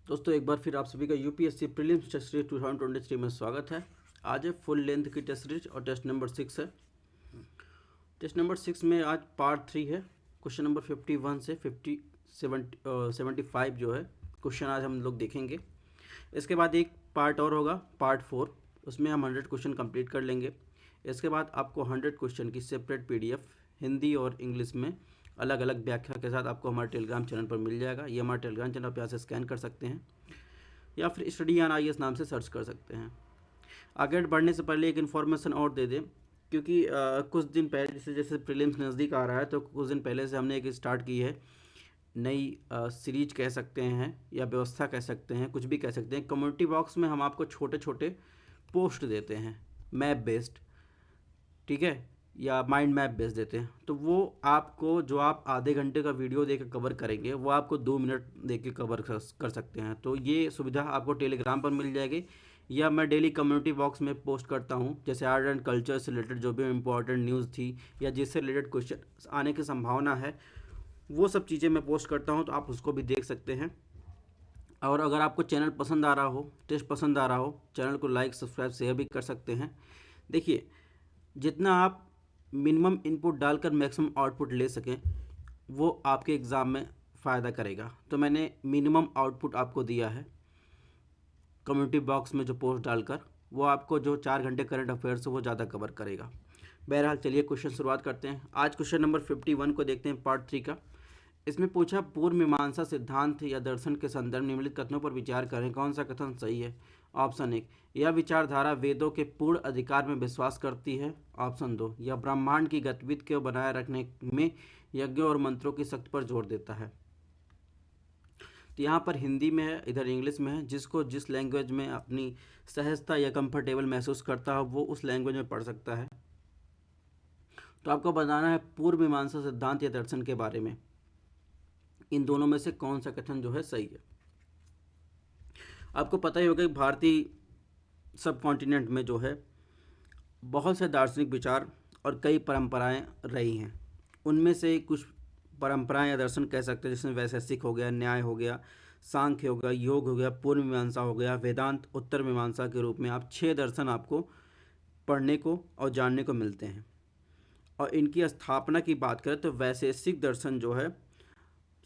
दोस्तों एक बार फिर आप सभी का यूपीएससी प्रीलिम्स टेस्ट सीरीज 2023 में स्वागत है। आज है फुल लेंथ की टेस्ट सीरीज और टेस्ट नंबर 6 है। टेस्ट नंबर 6 में आज पार्ट 3 है। क्वेश्चन नंबर 51 से 75 जो है क्वेश्चन आज हम लोग देखेंगे। इसके बाद एक पार्ट और होगा, पार्ट 4, उसमें हम 100 क्वेश्चन कंप्लीट कर लेंगे। इसके बाद आपको 100 क्वेश्चन की सेपरेट पीडीएफ हिंदी और इंग्लिश में अलग अलग व्याख्या के साथ आपको हमारे टेलीग्राम चैनल पर मिल जाएगा। ये हमारा टेलीग्राम चैनल आप यहाँ से स्कैन कर सकते हैं या फिर स्टडी ऑन आईएएस नाम से सर्च कर सकते हैं। आगे बढ़ने से पहले एक इन्फॉर्मेशन और दे दें, क्योंकि कुछ दिन पहले जैसे प्रीलिम्स नज़दीक आ रहा है तो कुछ दिन पहले से हमने एक स्टार्ट की है नई सीरीज कह सकते हैं या व्यवस्था कह सकते हैं, कुछ भी कह सकते हैं। कम्युनिटी बॉक्स में हम आपको छोटे छोटे पोस्ट देते हैं मैप बेस्ड, ठीक है, या माइंड मैप बेच देते हैं। तो वो आपको जो आप आधे घंटे का वीडियो देकर कवर करेंगे वो आपको 2 मिनट देकर कवर कर सकते हैं। तो ये सुविधा आपको टेलीग्राम पर मिल जाएगी या मैं डेली कम्युनिटी बॉक्स में पोस्ट करता हूँ। जैसे आर्ट एंड कल्चर से रिलेटेड जो भी इम्पोर्टेंट न्यूज़ थी या जिससे रिलेटेड क्वेश्चन आने की संभावना है, वो सब चीज़ें मैं पोस्ट करता हूँ, तो आप उसको भी देख सकते हैं। और अगर आपको चैनल पसंद आ रहा हो, टेस्ट पसंद आ रहा हो, चैनल को लाइक सब्सक्राइब शेयर भी कर सकते हैं। देखिए, जितना आप मिनिमम इनपुट डालकर मैक्सिमम आउटपुट ले सकें वो आपके एग्ज़ाम में फ़ायदा करेगा। तो मैंने मिनिमम आउटपुट आपको दिया है कम्युनिटी बॉक्स में जो पोस्ट डालकर, वो आपको जो 4 घंटे करंट अफेयर्स है वो ज़्यादा कवर करेगा। बहरहाल चलिए क्वेश्चन शुरुआत करते हैं। आज क्वेश्चन नंबर 51 को देखते हैं, पार्ट 3 का। इसमें पूछा पूर्व मीमांसा सिद्धांत या दर्शन के संदर्भ निम्नलिखित कथनों पर विचार करें, कौन सा कथन सही है। ऑप्शन 1, यह विचारधारा वेदों के पूर्ण अधिकार में विश्वास करती है। ऑप्शन 2, यह ब्रह्मांड की गतिविधि को बनाए रखने में यज्ञों और मंत्रों की शक्ति पर जोर देता है। तो यहाँ पर हिंदी में है, इधर इंग्लिश में है। जिसको जिस लैंग्वेज में अपनी सहजता या कंफर्टेबल महसूस करता है वो उस लैंग्वेज में पढ़ सकता है। तो आपको बताना है पूर्व मीमांसा सिद्धांत या दर्शन के बारे में इन दोनों में से कौन सा कथन जो है सही है। आपको पता ही होगा कि भारतीय सब कॉन्टिनेंट में जो है बहुत से दार्शनिक विचार और कई परंपराएं रही हैं। उनमें से कुछ परंपराएं या दर्शन कह सकते हैं, जिसमें वैशेषिक हो गया, न्याय हो गया, सांख्य हो गया, योग हो गया, पूर्व मीमांसा हो गया, वेदांत उत्तर मीमांसा के रूप में आप 6 दर्शन आपको पढ़ने को और जानने को मिलते हैं। और इनकी स्थापना की बात करें तो वैशेषिक दर्शन जो है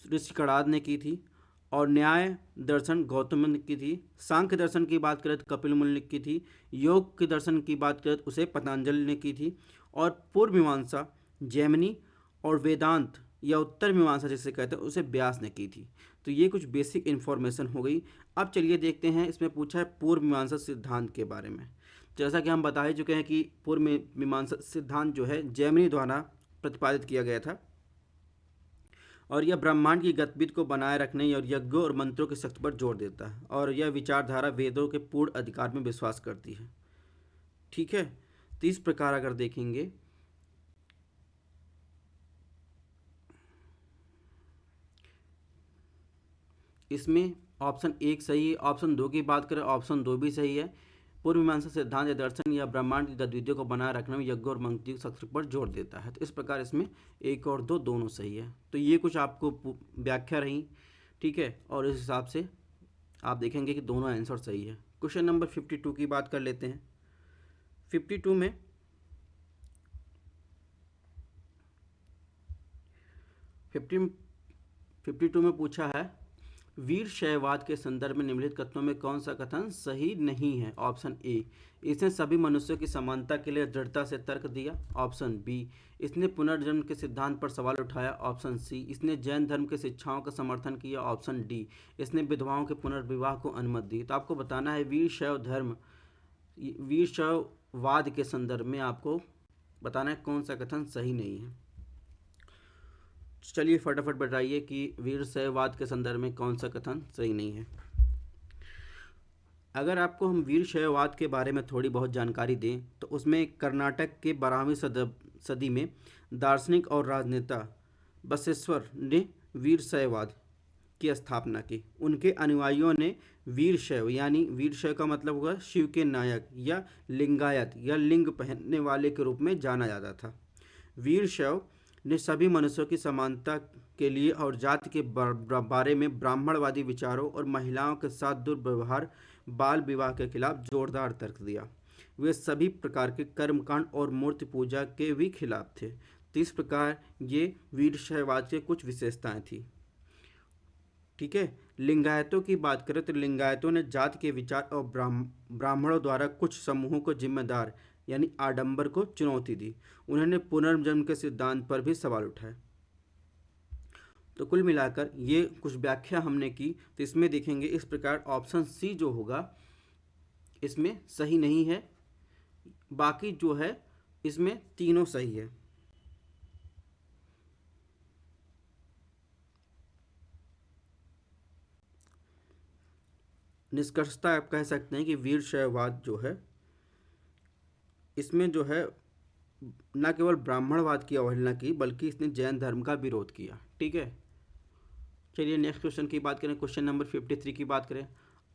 ऋषि कणाद ने की थी, और न्याय दर्शन गौतम ने की थी। सांख्य दर्शन की बात करें तो कपिल मुनि ने की थी। योग के दर्शन की बात करें तो उसे पतंजलि ने की थी। और पूर्व मीमांसा जैमिनी और वेदांत या उत्तर मीमांसा जिसे कहते हैं उसे व्यास ने की थी। तो ये कुछ बेसिक इन्फॉर्मेशन हो गई। अब चलिए देखते हैं, इसमें पूछा है पूर्व मीमांसा सिद्धांत के बारे में। जैसा कि हम बता ही चुके हैं कि पूर्व मीमांसा सिद्धांत जो है जैमिनी द्वारा प्रतिपादित किया गया था, और यह ब्रह्मांड की गतिविधि को बनाए रखने और यज्ञों और मंत्रों की शक्ति पर जोर देता है, और यह विचारधारा वेदों के पूर्ण अधिकार में विश्वास करती है। ठीक है, तो इस प्रकार अगर देखेंगे इसमें ऑप्शन 1 सही है। ऑप्शन 2 की बात करें, ऑप्शन 2 भी सही है। पूर्व मीमांसा सिद्धांत या दर्शन या ब्रह्मांड की गतिविधियों को बनाए रखने में यज्ञ और मंत्र की शक्ति पर जोर देता है। तो इस प्रकार इसमें 1 और 2 दोनों सही है। तो ये कुछ आपको व्याख्या रही, ठीक है, और इस हिसाब से आप देखेंगे कि दोनों आंसर सही है। क्वेश्चन नंबर 52 की बात कर लेते हैं। 52 में पूछा है वीर शैववाद के संदर्भ में निम्नलिखित कथनों में कौन सा कथन सही नहीं है। ऑप्शन ए, इसने सभी मनुष्यों की समानता के लिए दृढ़ता से तर्क दिया। ऑप्शन बी, इसने पुनर्जन्म के सिद्धांत पर सवाल उठाया। ऑप्शन सी, इसने जैन धर्म के शिक्षाओं का समर्थन किया। ऑप्शन डी, इसने विधवाओं के पुनर्विवाह को अनुमति दी। तो आपको बताना है वीर शैववाद के संदर्भ में आपको बताना है कौन सा कथन सही नहीं है। चलिए फटाफट बताइए कि वीर शैववाद के संदर्भ में कौन सा कथन सही नहीं है। अगर आपको हम वीर शैववाद के बारे में थोड़ी बहुत जानकारी दें तो उसमें कर्नाटक के 12वीं सदी में दार्शनिक और राजनेता बसवेश्वर ने वीर शैववाद की स्थापना की। उनके अनुयायियों ने वीर शैव, यानी वीर शैव का मतलब हुआ शिव के नायक या लिंगायत या लिंग पहनने वाले के रूप में जाना जाता था। वीर शैव ने सभी मनुष्यों की समानता के लिए और जाति के बारे में ब्राह्मणवादी विचारों और महिलाओं के साथ दुर्व्यवहार, बाल विवाह के खिलाफ जोरदार तर्क दिया। वे सभी प्रकार के कर्मकांड और मूर्ति पूजा के भी खिलाफ थे। तो इस प्रकार ये वीरशैववाद की कुछ विशेषताएं थी। ठीक है। लिंगायतों की बात करें तो लिंगायतों ने जाति के विचार और ब्राह्मणों द्वारा कुछ समूहों को जिम्मेदार यानी आडंबर को चुनौती दी। उन्होंने पुनर्जन्म के सिद्धांत पर भी सवाल उठाए। तो कुल मिलाकर ये कुछ व्याख्या हमने की। तो इसमें देखेंगे इस प्रकार ऑप्शन सी जो होगा इसमें सही नहीं है, बाकी जो है इसमें तीनों सही है। निष्कर्षता आप कह सकते हैं कि वीरशैववाद जो है इसमें जो है न केवल ब्राह्मणवाद की अवहेलना की बल्कि इसने जैन धर्म का विरोध किया। ठीक है। चलिए नेक्स्ट क्वेश्चन की बात करें। क्वेश्चन नंबर 53 की बात करें।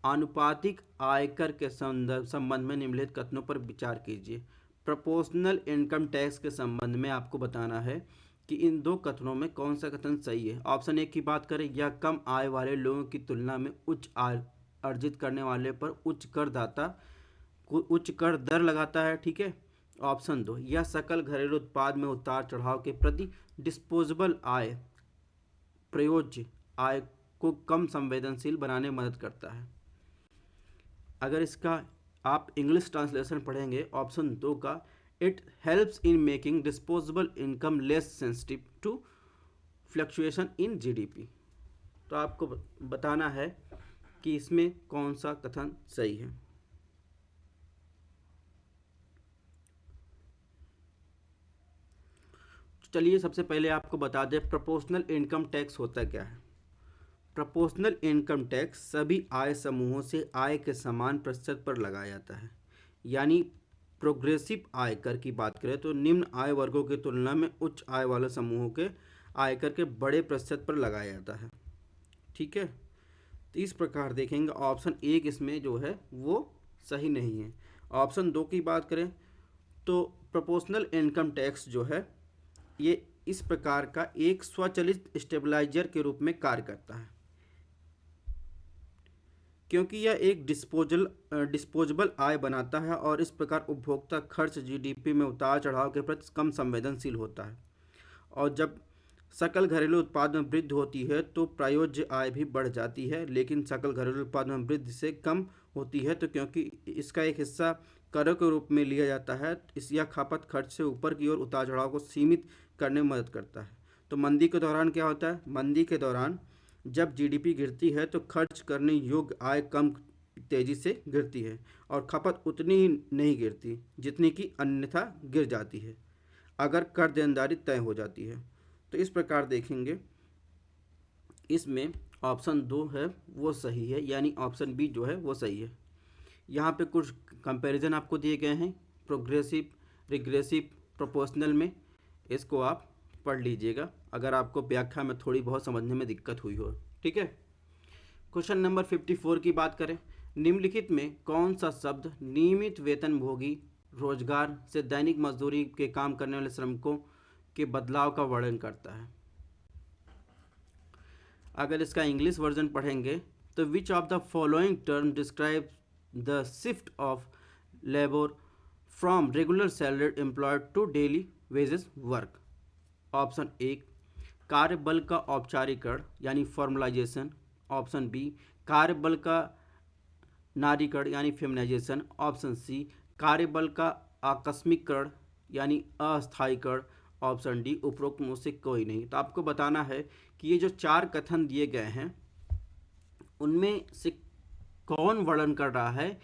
आनुपातिक आयकर के संबंध में निम्नलिखित कथनों पर विचार कीजिए। प्रोपोर्शनल इनकम टैक्स के संबंध में आपको बताना है कि इन दो कथनों में कौन सा कथन सही है। ऑप्शन ए की बात करें, यह कम आय वाले लोगों की तुलना में उच्च आय अर्जित करने वाले पर उच्च कर दर लगाता है। ठीक है। ऑप्शन दो, यह सकल घरेलू उत्पाद में उतार चढ़ाव के प्रति डिस्पोजेबल आय प्रयोज्य आय को कम संवेदनशील बनाने में मदद करता है। अगर इसका आप इंग्लिश ट्रांसलेशन पढ़ेंगे ऑप्शन दो का, it helps in making disposable income less sensitive to fluctuation in GDP. तो आपको बताना है कि इसमें कौन सा कथन सही है। चलिए सबसे पहले आपको बता दें प्रोपोर्शनल इनकम टैक्स होता क्या है। प्रोपोर्शनल इनकम टैक्स सभी आय समूहों से आय के समान प्रतिशत पर लगाया जाता है। यानी प्रोग्रेसिव आयकर की बात करें तो निम्न आय वर्गों की तुलना में उच्च आय वाले समूहों के आयकर के बड़े प्रतिशत पर लगाया जाता है। ठीक है। तो इस प्रकार देखेंगे ऑप्शन एक इसमें जो है वो सही नहीं है। ऑप्शन दो की बात करें तो प्रोपोर्शनल इनकम टैक्स जो है ये इस प्रकार का एक स्वचालित स्टेबलाइजर के रूप में कार्य करता है, क्योंकि यह एक डिस्पोजेबल आय बनाता है और इस प्रकार उपभोक्ता खर्च जीडीपी में उतार चढ़ाव के प्रति कम संवेदनशील होता है। और जब सकल घरेलू उत्पाद में वृद्धि होती है तो प्रायोज्य आय भी बढ़ जाती है, लेकिन सकल घरेलू उत्पाद में वृद्धि से कम होती है तो क्योंकि इसका एक हिस्सा करों के रूप में लिया जाता है, इस यह खपत खर्च से ऊपर की ओर उतार चढ़ाव को सीमित करने में मदद करता है। तो मंदी के दौरान क्या होता है, मंदी के दौरान जब जीडीपी गिरती है तो खर्च करने योग्य आय कम तेजी से गिरती है और खपत उतनी ही नहीं गिरती जितनी कि अन्यथा गिर जाती है अगर कर देनदारी तय हो जाती है। तो इस प्रकार देखेंगे इसमें ऑप्शन दो है वो सही है, यानी ऑप्शन बी जो है वो सही है। यहाँ पे कुछ कंपैरिजन आपको दिए गए हैं प्रोग्रेसिव, रिग्रेसिव, प्रोपोर्शनल में, इसको आप पढ़ लीजिएगा अगर आपको व्याख्या में थोड़ी बहुत समझने में दिक्कत हुई हो। ठीक है। क्वेश्चन नंबर 54 की बात करें। निम्नलिखित में कौन सा शब्द नियमित वेतनभोगी रोजगार से दैनिक मजदूरी के काम करने वाले श्रमिकों के बदलाव का वर्णन करता है। अगर इसका इंग्लिश वर्जन पढ़ेंगे तो which of the following term describe the shift of labour from regular salaried employed to daily wages work. Option A कार्यबल का औपचारिकरण यानी फॉर्मलाइजेशन। ऑप्शन बी कार्यबल का नारीकरण यानी फेमिनाइजेशन। ऑप्शन सी कार्यबल का आकस्मिकरण यानी अस्थायीकरण। ऑप्शन डी उपरोक्त में से कोई नहीं। तो आपको बताना है कि ये जो चार कथन दिए गए हैं उनमें से कौन वर्णन कर रहा है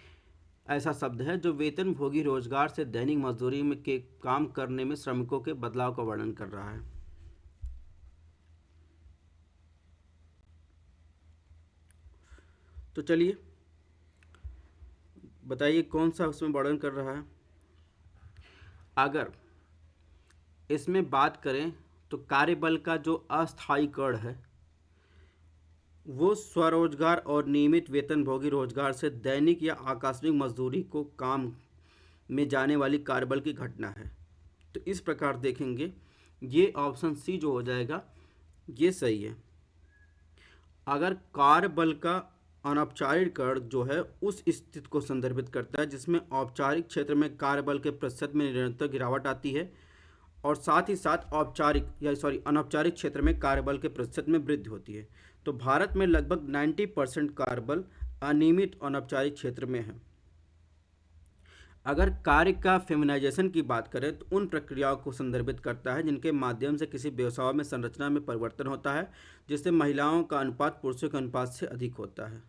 ऐसा शब्द है जो वेतन भोगी रोजगार से दैनिक मजदूरी में के काम करने में श्रमिकों के बदलाव का वर्णन कर रहा है। तो चलिए बताइए कौन सा उसमें वर्णन कर रहा है। अगर इसमें बात करें तो कार्यबल का जो अस्थायीकरण है वो स्वरोजगार और नियमित वेतनभोगी रोजगार से दैनिक या आकस्मिक मजदूरी को काम में जाने वाली कार्यबल की घटना है। तो इस प्रकार देखेंगे ये ऑप्शन सी जो हो जाएगा ये सही है। अगर कार्यबल का अनौपचारिकरण जो है उस स्थिति को संदर्भित करता है जिसमें औपचारिक क्षेत्र में कार्यबल के प्रतिशत में निरंतर गिरावट आती है और साथ ही साथ अनौपचारिक क्षेत्र में कार्यबल के प्रतिशत में वृद्धि होती है। तो भारत में लगभग 90% कार्यबल अनियमित अनौपचारिक क्षेत्र में है। अगर कार्य का फेमिनाइजेशन की बात करें तो उन प्रक्रियाओं को संदर्भित करता है जिनके माध्यम से किसी व्यवसाय में संरचना में परिवर्तन होता है जिससे महिलाओं का अनुपात पुरुषों के अनुपात से अधिक होता है।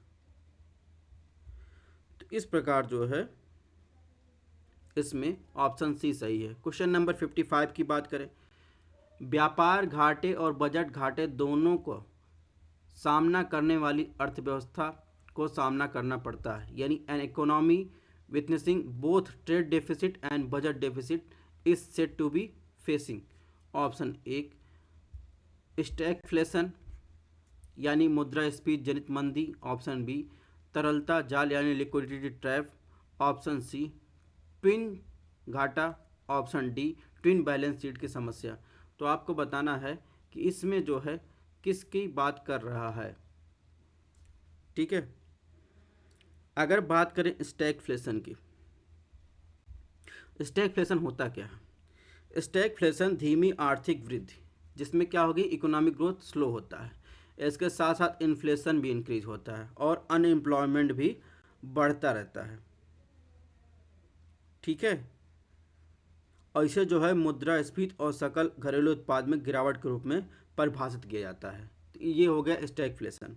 तो इस प्रकार जो है इसमें ऑप्शन सी सही है। क्वेश्चन नंबर 55 की बात करें, व्यापार घाटे और बजट घाटे दोनों को सामना करने वाली अर्थव्यवस्था को सामना करना पड़ता है, यानी an economy witnessing both trade deficit and budget deficit is said to be facing. Option एक स्टैगफ्लेशन यानी मुद्रास्फीति जनित मंदी। ऑप्शन बी तरलता जाल यानी liquidity trap. Option C twin घाटा। Option D twin balance sheet की समस्या। तो आपको बताना है कि इसमें जो है किसकी बात कर रहा है। ठीक है, अगर बात करें स्टैगफ्लेशन की, स्टैगफ्लेशन होता क्या है? स्टैगफ्लेशन धीमी आर्थिक वृद्धि जिसमें क्या होगी, इकोनॉमिक ग्रोथ स्लो होता है, इसके साथ साथ इन्फ्लेशन भी इंक्रीज होता है और अनएम्प्लॉयमेंट भी बढ़ता रहता है। ठीक है, और इसे जो है मुद्रास्फीति और सकल घरेलू उत्पाद में गिरावट के रूप में परिभाषित किया जाता है। तो ये हो गया स्टैगफ्लेशन।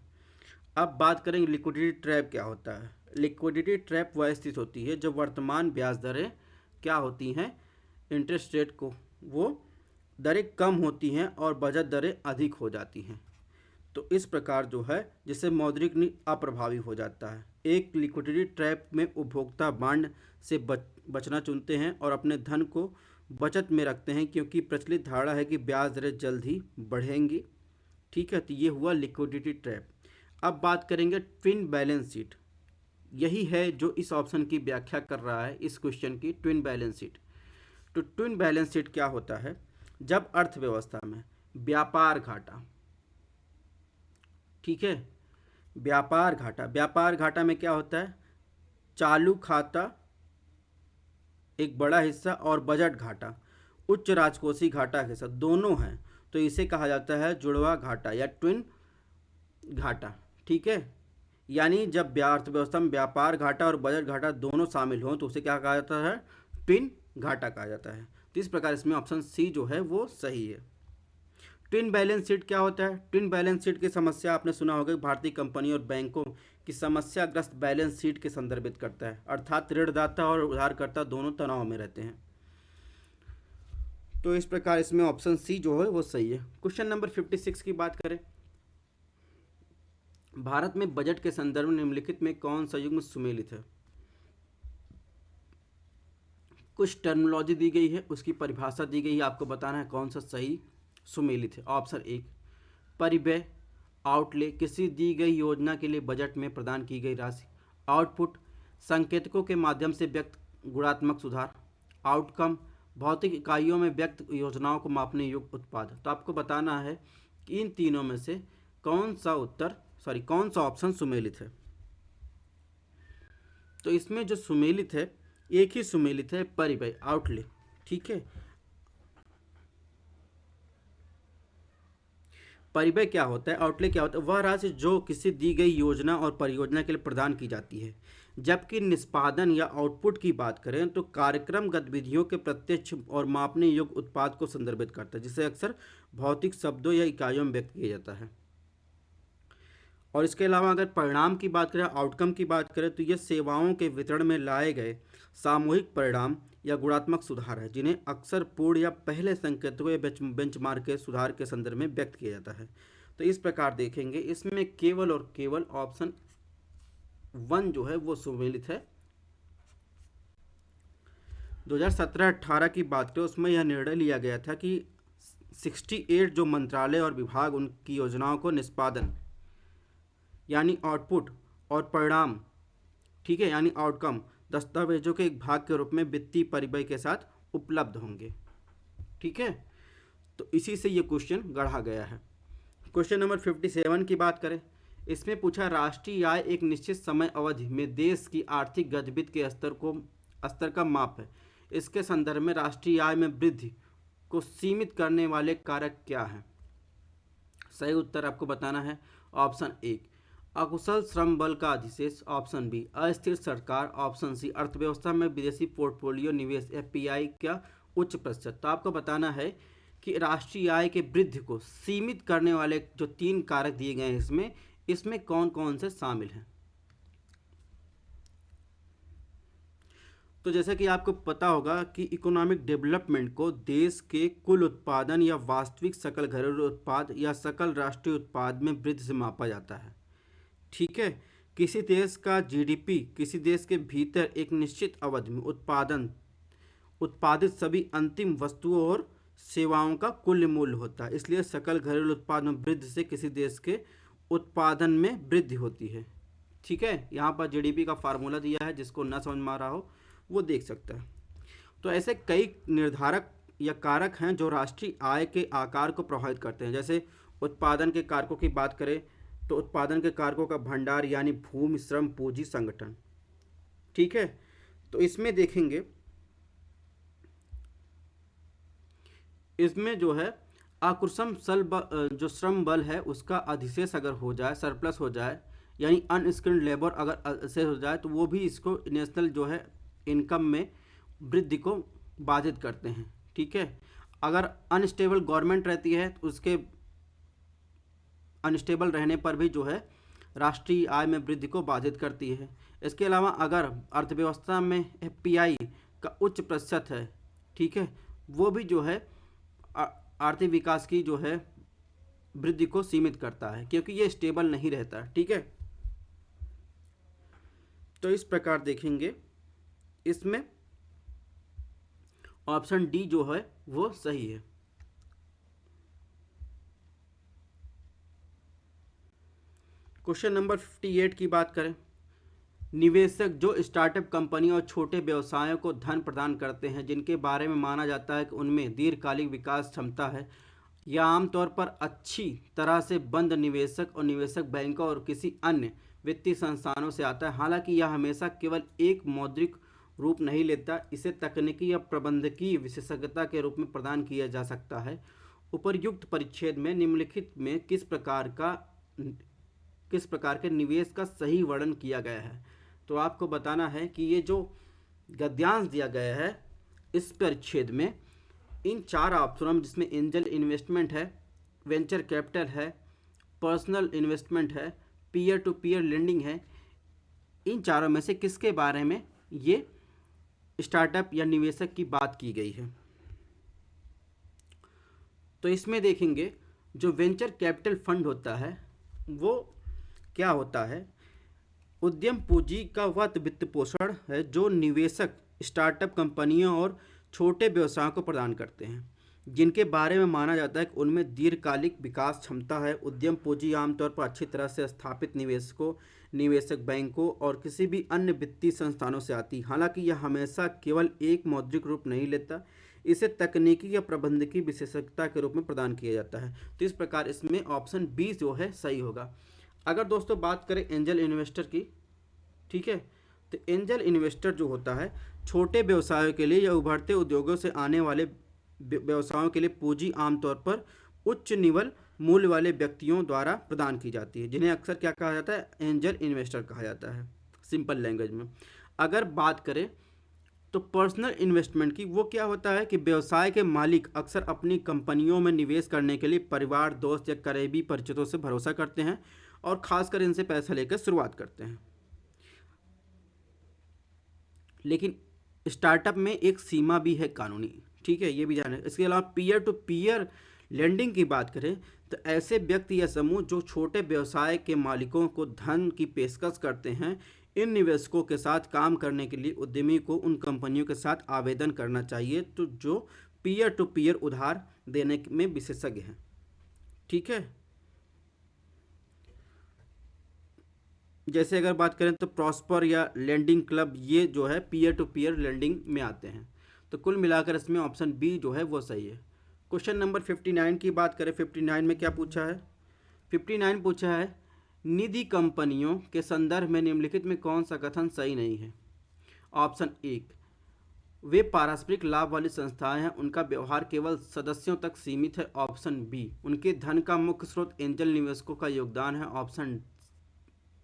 अब बात करेंगे लिक्विडिटी ट्रैप क्या होता है। लिक्विडिटी ट्रैप वह स्थिति होती है जब वर्तमान ब्याज दरें क्या होती हैं, इंटरेस्ट रेट को वो दरें कम होती हैं और बचत दरें अधिक हो जाती हैं। तो इस प्रकार जो है जिससे मौद्रिक नीति अप्रभावी हो जाता है। एक लिक्विडिटी ट्रैप में उपभोक्ता बांड से बचना चुनते हैं और अपने धन को बचत में रखते हैं क्योंकि प्रचलित धारणा है कि ब्याज दरें जल्द ही बढ़ेंगी। ठीक है, तो ये हुआ लिक्विडिटी ट्रैप। अब बात करेंगे ट्विन बैलेंस शीट। यही है जो इस ऑप्शन की व्याख्या कर रहा है, इस क्वेश्चन की, ट्विन बैलेंस शीट। तो ट्विन बैलेंस शीट क्या होता है, जब अर्थव्यवस्था में व्यापार घाटा, ठीक है, व्यापार घाटा में क्या होता है, चालू खाता एक बड़ा हिस्सा और बजट घाटा उच्च राजकोषीय घाटा के साथ दोनों हैं, तो इसे कहा जाता है जुड़वा घाटा या ट्विन घाटा। ठीक है, यानी जब अर्थव्यवस्था में व्यापार घाटा और बजट घाटा दोनों शामिल हों तो उसे क्या कहा जाता है, ट्विन घाटा कहा जाता है। तो इस प्रकार इसमें ऑप्शन सी जो है वो सही है। ट्विन बैलेंस शीट क्या होता है? ट्विन बैलेंस शीट की समस्या आपने सुना होगा, भारतीय कंपनी और बैंकों की समस्याग्रस्त बैलेंस शीट के संदर्भित करता है, अर्थात ऋणदाता और उधारकर्ता दोनों तनाव में रहते हैं। तो इस प्रकार इसमें ऑप्शन सी जो है वो सही है। क्वेश्चन नंबर 56 की बात करें, भारत में बजट के संदर्भ में निम्नलिखित में कौन सा युग्म सुमेलित है? कुछ टर्मिनोलॉजी दी गई है, उसकी परिभाषा दी गई है, आपको बताना है कौन सा सही सुमेलित है। ऑप्शन एक परिव्यय आउटले, किसी दी गई योजना के लिए बजट में प्रदान की गई राशि। आउटपुट संकेतकों के माध्यम से व्यक्त गुणात्मक सुधार। आउटकम भौतिक इकाइयों में व्यक्त योजनाओं को मापने योग्य उत्पाद। तो आपको बताना है कि इन तीनों में से कौन सा ऑप्शन सुमेलित है। तो इसमें जो सुमेलित है, एक ही सुमेलित है, परिव्यय आउटले। ठीक है, परिव्यय क्या होता है, आउटले क्या होता है, वह राशि जो किसी दी गई योजना और परियोजना के लिए प्रदान की जाती है। जबकि निष्पादन या आउटपुट की बात करें तो कार्यक्रम गतिविधियों के प्रत्यक्ष और मापने योग्य उत्पाद को संदर्भित करता है, जिसे अक्सर भौतिक शब्दों या इकाइयों में व्यक्त किया जाता है। और इसके अलावा अगर परिणाम की बात करें, आउटकम की बात करें, तो यह सेवाओं के वितरण में लाए गए सामूहिक परिणाम या गुणात्मक सुधार है, जिन्हें अक्सर पूर्ण या पहले संकेतकों या बेंचमार्क के सुधार के संदर्भ में व्यक्त किया जाता है। तो इस प्रकार देखेंगे इसमें केवल और केवल ऑप्शन 1 जो है वो सुमेलित है। 2017-18 की बात करें, उसमें यह निर्णय लिया गया था कि 68 जो मंत्रालय और विभाग उनकी योजनाओं को निष्पादन यानी आउटपुट और परिणाम, ठीक है, यानी आउटकम दस्तावेजों के एक भाग के रूप में वित्तीय परिव्यय के साथ उपलब्ध होंगे। ठीक है, तो इसी से ये क्वेश्चन गढ़ा गया है। क्वेश्चन नंबर 57 की बात करें, इसमें पूछा राष्ट्रीय आय एक निश्चित समय अवधि में देश की आर्थिक गतिविधि के स्तर का माप है। इसके संदर्भ में राष्ट्रीय आय में वृद्धि को सीमित करने वाले कारक क्या हैं? सही उत्तर आपको बताना है। ऑप्शन 1 अकुशल श्रम बल का अधिशेष, ऑप्शन बी अस्थिर सरकार, ऑप्शन सी अर्थव्यवस्था में विदेशी पोर्टफोलियो निवेश एफपीआई का उच्च प्रतिशत। तो आपको बताना है कि राष्ट्रीय आय के वृद्धि को सीमित करने वाले जो 3 कारक दिए गए हैं इसमें कौन कौन से शामिल हैं। तो जैसे कि आपको पता होगा कि इकोनॉमिक डेवलपमेंट को देश के कुल उत्पादन या वास्तविक सकल घरेलू उत्पाद या सकल राष्ट्रीय उत्पाद में वृद्धि से मापा जाता है। ठीक है, किसी देश का जीडीपी किसी देश के भीतर एक निश्चित अवधि में उत्पादित सभी अंतिम वस्तुओं और सेवाओं का कुल मूल्य होता है। इसलिए सकल घरेलू उत्पाद में वृद्धि से किसी देश के उत्पादन में वृद्धि होती है। ठीक है, यहाँ पर जीडीपी का फार्मूला दिया है, जिसको न समझ में आ रहा हो वो देख सकता है। तो ऐसे कई निर्धारक या कारक हैं जो राष्ट्रीय आय के आकार को प्रभावित करते हैं। जैसे उत्पादन के कारकों की बात करें तो उत्पादन के कारकों का भंडार यानी भूमि, श्रम, पूंजी, संगठन। ठीक है, तो इसमें देखेंगे, इसमें जो है अकुशल जो श्रम बल है उसका अधिशेष अगर हो जाए, सरप्लस हो जाए, यानी अनस्किल्ड लेबर अगर से हो जाए तो वो भी इसको नेशनल जो है इनकम में वृद्धि को बाधित करते हैं। ठीक है, अगर अनस्टेबल गवर्नमेंट रहती है तो उसके अनस्टेबल रहने पर भी जो है राष्ट्रीय आय में वृद्धि को बाधित करती है। इसके अलावा अगर अर्थव्यवस्था में एफपीआई का उच्च प्रतिशत है, ठीक है, वो भी जो है आर्थिक विकास की जो है वृद्धि को सीमित करता है, क्योंकि ये स्टेबल नहीं रहता। ठीक है, तो इस प्रकार देखेंगे, इसमें ऑप्शन डी जो है वो सही है। क्वेश्चन नंबर 58 की बात करें, निवेशक जो स्टार्टअप कंपनी और छोटे व्यवसायों को धन प्रदान करते हैं जिनके बारे में माना जाता है कि उनमें दीर्घकालिक विकास क्षमता है, यह आमतौर पर अच्छी तरह से बंद निवेशक और निवेशक बैंकों और किसी अन्य वित्तीय संस्थानों से आता है। हालांकि यह हमेशा केवल एक मौद्रिक रूप नहीं लेता, इसे तकनीकी या प्रबंधकीय विशेषज्ञता के रूप में प्रदान किया जा सकता है। उपर्युक्त परिच्छेद में निम्नलिखित में किस प्रकार के निवेश का सही वर्णन किया गया है। तो आपको बताना है कि ये जो गद्यांश दिया गया है इस परिच्छेद में इन 4 ऑप्शनों जिसमें एंजल इन्वेस्टमेंट है, वेंचर कैपिटल है, पर्सनल इन्वेस्टमेंट है, पीयर टू पीयर लेंडिंग है, इन चारों में से किसके बारे में ये स्टार्टअप या निवेशक की बात की गई है। तो इसमें देखेंगे जो वेंचर कैपिटल फंड होता है वो क्या होता है, उद्यम पूंजी का वह वित्त पोषण है जो निवेशक स्टार्टअप कंपनियों और छोटे व्यवसायों को प्रदान करते हैं जिनके बारे में माना जाता है कि उनमें दीर्घकालिक विकास क्षमता है। उद्यम पूंजी आमतौर पर अच्छी तरह से स्थापित निवेशकों, निवेशक बैंकों और किसी भी अन्य वित्तीय संस्थानों से आती। हालांकि यह हमेशा केवल एक मौद्रिक रूप नहीं लेता, इसे तकनीकी या प्रबंधकीय विशेषज्ञता के रूप में प्रदान किया जाता है। तो इस प्रकार इसमें ऑप्शन बी जो है सही होगा। अगर दोस्तों बात करें एंजल इन्वेस्टर की, ठीक है, तो एंजल इन्वेस्टर जो होता है छोटे व्यवसायों के लिए या उभरते उद्योगों से आने वाले व्यवसायों के लिए पूंजी आमतौर पर उच्च निवल मूल्य वाले व्यक्तियों द्वारा प्रदान की जाती है, जिन्हें अक्सर क्या कहा जाता है, एंजल इन्वेस्टर कहा जाता है सिंपल लैंग्वेज में। अगर बात करें तो पर्सनल इन्वेस्टमेंट की, वो क्या होता है कि व्यवसाय के मालिक अक्सर अपनी कंपनियों में निवेश करने के लिए परिवार, दोस्त या करीबी परिचितों से भरोसा करते हैं और खासकर इनसे पैसा लेकर शुरुआत करते हैं। लेकिन स्टार्टअप में एक सीमा भी है कानूनी, ठीक है, ये भी जाने। इसके अलावा पीयर टू पीयर लेंडिंग की बात करें तो ऐसे व्यक्ति या समूह जो छोटे व्यवसाय के मालिकों को धन की पेशकश करते हैं, इन निवेशकों के साथ काम करने के लिए उद्यमी को उन कंपनियों के साथ आवेदन करना चाहिए तो जो पीयर टू पीयर उधार देने में विशेषज्ञ हैं। ठीक है, जैसे अगर बात करें तो प्रॉस्पर या लेंडिंग क्लब, ये जो है पीयर टू पीयर लेंडिंग में आते हैं। तो कुल मिलाकर इसमें ऑप्शन बी जो है वो सही है। क्वेश्चन नंबर 59 की बात करें, 59 में क्या पूछा है, 59 पूछा है, निधि कंपनियों के संदर्भ में निम्नलिखित में कौन सा कथन सही नहीं है। ऑप्शन एक, वे पारस्परिक लाभ वाली संस्थाएं हैं, उनका व्यवहार केवल सदस्यों तक सीमित है। ऑप्शन बी, उनके धन का मुख्य स्रोत एंजल निवेशकों का योगदान है। ऑप्शन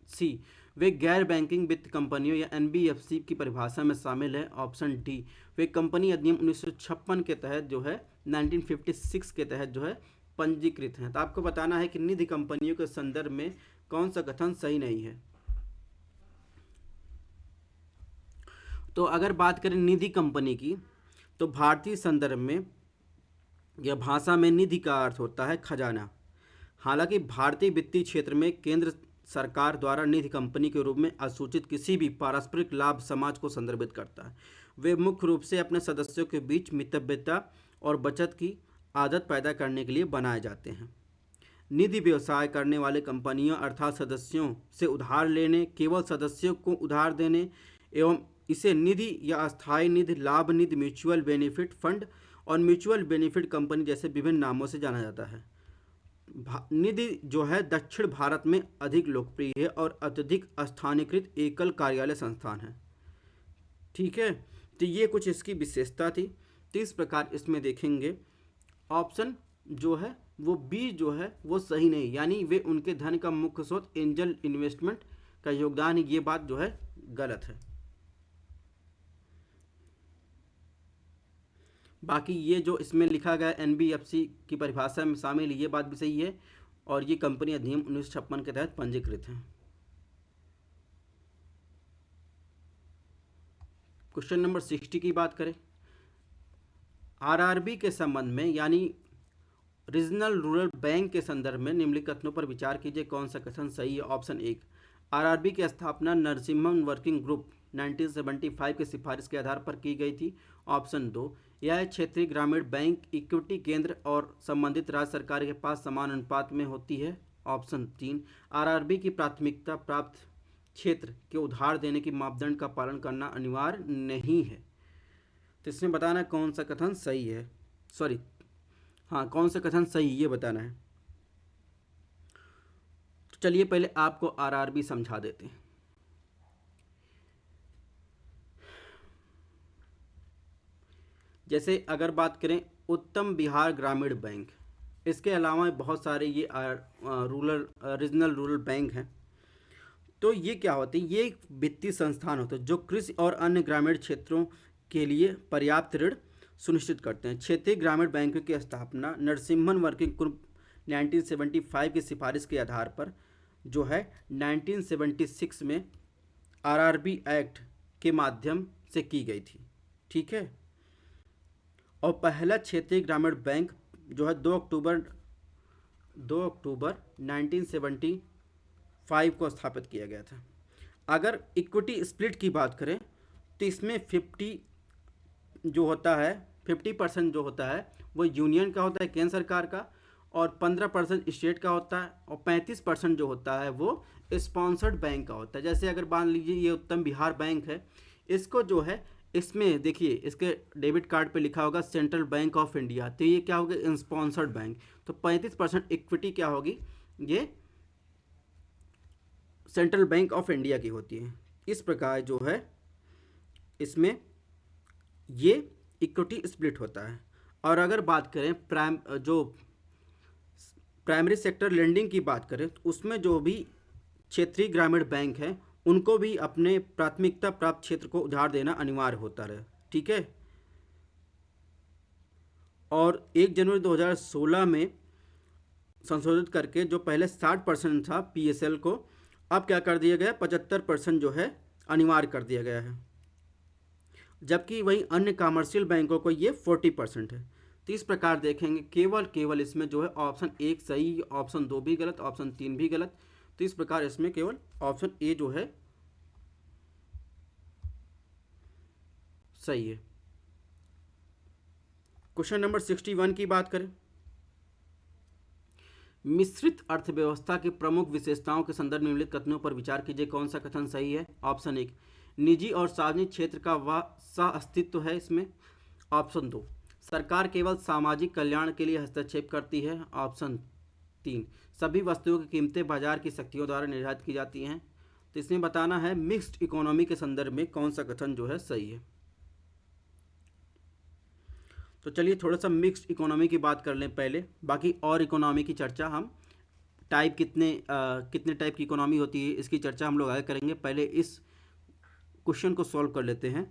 सी, वे गैर बैंकिंग वित्त कंपनियों या एनबीएफसी की परिभाषा में शामिल है। ऑप्शन डी, वे कंपनी अधिनियम 1956 के तहत जो है 1956 के तहत जो है पंजीकृत हैं। तो आपको बताना है कि निधि कंपनियों के संदर्भ में कौन सा कथन सही नहीं है। तो अगर बात करें निधि कंपनी की, तो भारतीय संदर्भ में या भाषा में निधि का अर्थ होता है खजाना। हालांकि भारतीय वित्तीय क्षेत्र में केंद्र सरकार द्वारा निधि कंपनी के रूप में असूचित किसी भी पारस्परिक लाभ समाज को संदर्भित करता है। वे मुख्य रूप से अपने सदस्यों के बीच मितव्ययता और बचत की आदत पैदा करने के लिए बनाए जाते हैं। निधि व्यवसाय करने वाले कंपनियों अर्थात सदस्यों से उधार लेने, केवल सदस्यों को उधार देने एवं इसे निधि या अस्थायी निधि, लाभ निधि, म्यूचुअल बेनिफिट फंड और म्यूचुअल बेनिफिट कंपनी जैसे विभिन्न नामों से जाना जाता है। निधि जो है दक्षिण भारत में अधिक लोकप्रिय है और अत्यधिक स्थानीयकृत एकल कार्यालय संस्थान है। ठीक है, तो ये कुछ इसकी विशेषता थी। तो इस प्रकार इसमें देखेंगे ऑप्शन जो है वो बी जो है वो सही नहीं, यानी वे उनके धन का मुख्य स्रोत एंजल इन्वेस्टमेंट का योगदान है, ये बात जो है गलत है। बाकी ये जो इसमें लिखा गया एनबीएफसी की परिभाषा में शामिल, ये बात भी सही है और ये कंपनी अधिनियम 1956 के तहत पंजीकृत है। क्वेश्चन नंबर 60 की बात करें, आरआरबी के संबंध में यानी रीजनल रूरल बैंक के संदर्भ में निम्नलिखित कथनों पर विचार कीजिए, कौन सा कथन सही है। ऑप्शन एक, आरआरबी की स्थापना नरसिम्हन वर्किंग ग्रुप 1975 की सिफारिश के आधार पर की गई थी। ऑप्शन दो, यह क्षेत्रीय ग्रामीण बैंक इक्विटी केंद्र और संबंधित राज्य सरकार के पास समान अनुपात में होती है। ऑप्शन तीन, आरआरबी की प्राथमिकता प्राप्त क्षेत्र के उधार देने की मापदंड का पालन करना अनिवार्य नहीं है। तो इसमें बताना कौन सा कथन सही है, कौन सा कथन सही ये बताना है। तो चलिए पहले आपको आरआरबी समझा देते हैं। जैसे अगर बात करें उत्तम बिहार ग्रामीण बैंक, इसके अलावा बहुत सारे ये रीजनल रूरल बैंक हैं। तो ये क्या होते हैं, ये एक वित्तीय संस्थान होते हैं जो कृषि और अन्य ग्रामीण क्षेत्रों के लिए पर्याप्त ऋण सुनिश्चित करते हैं। क्षेत्रीय ग्रामीण बैंकों की स्थापना नरसिम्हन वर्किंग ग्रुप 1975 की सिफारिश के आधार पर जो है 1976 में आरआरबी एक्ट के माध्यम से की गई थी। ठीक है, और पहला क्षेत्रीय ग्रामीण बैंक जो है 2 अक्टूबर 1975 को स्थापित किया गया था। अगर इक्विटी स्प्लिट की बात करें तो इसमें 50% जो होता है वो यूनियन का होता है, केंद्र सरकार का, और 15% स्टेट का होता है, और 35% जो होता है वो स्पॉन्सर्ड बैंक का होता है। जैसे अगर मान लीजिए ये उत्तम बिहार बैंक है, इसको जो है इसमें देखिए इसके डेबिट कार्ड पे लिखा होगा सेंट्रल बैंक ऑफ इंडिया, तो ये क्या होगा स्पॉन्सर्ड बैंक। तो 35% इक्विटी क्या होगी, ये सेंट्रल बैंक ऑफ इंडिया की होती है। इस प्रकार जो है इसमें ये इक्विटी स्प्लिट होता है। और अगर बात करें प्राइमरी सेक्टर लेंडिंग की बात करें तो उसमें जो भी क्षेत्रीय ग्रामीण बैंक हैं उनको भी अपने प्राथमिकता प्राप्त क्षेत्र को उधार देना अनिवार्य होता है। ठीक है, और 1 जनवरी 2016 में संशोधित करके जो पहले 60% था पीएसएल को, अब क्या कर दिया गया 75% जो है अनिवार्य कर दिया गया है, जबकि वहीं अन्य कमर्शियल बैंकों को ये 40% है। तो इस प्रकार देखेंगे केवल इसमें जो है ऑप्शन 1 सही, ऑप्शन 2 भी गलत, ऑप्शन 3 भी गलत। तो इस प्रकार इसमें केवल ऑप्शन ए जो है सही है। क्वेश्चन नंबर 61 की बात करें, मिश्रित अर्थव्यवस्था की प्रमुख विशेषताओं के संदर्भ में निम्नलिखित कथनों पर विचार कीजिए, कौन सा कथन सही है। ऑप्शन 1, निजी और सार्वजनिक क्षेत्र का वह सह-अस्तित्व है इसमें। ऑप्शन 2, सरकार केवल सामाजिक कल्याण के लिए हस्तक्षेप करती है। ऑप्शन 3, सभी वस्तुओं की कीमतें बाजार की शक्तियों द्वारा निर्धारित की जाती हैं। तो इसमें बताना है मिक्स्ड इकोनॉमी के संदर्भ में कौन सा कथन जो है सही है। तो चलिए थोड़ा सा मिक्स्ड इकोनॉमी की बात कर लें पहले, बाकी और इकोनॉमी की चर्चा हम टाइप कितने टाइप की इकोनॉमी होती है इसकी चर्चा हम लोग आगे करेंगे। पहले इस क्वेश्चन को सॉल्व कर लेते हैं।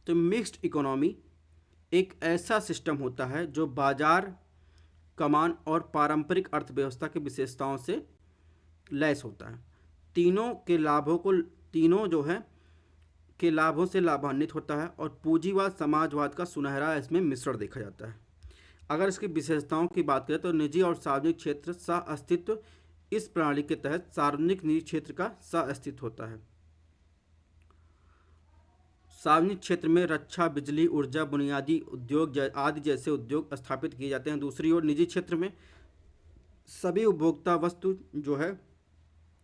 तो मिक्स्ड इकोनॉमी एक ऐसा सिस्टम होता है जो बाजार, कमान और पारंपरिक अर्थव्यवस्था की विशेषताओं से लैस होता है। तीनों जो है के लाभों से लाभान्वित होता है और पूंजीवाद समाजवाद का सुनहरा इसमें मिश्रण देखा जाता है। अगर इसकी विशेषताओं की बात करें तो निजी और सार्वजनिक क्षेत्र सह अस्तित्व, इस प्रणाली के तहत सार्वजनिक निजी क्षेत्र का सह अस्तित्व होता है। सार्वजनिक क्षेत्र में रक्षा, बिजली, ऊर्जा, बुनियादी उद्योग आदि जैसे उद्योग स्थापित किए जाते हैं। दूसरी ओर निजी क्षेत्र में सभी उपभोक्ता वस्तु जो है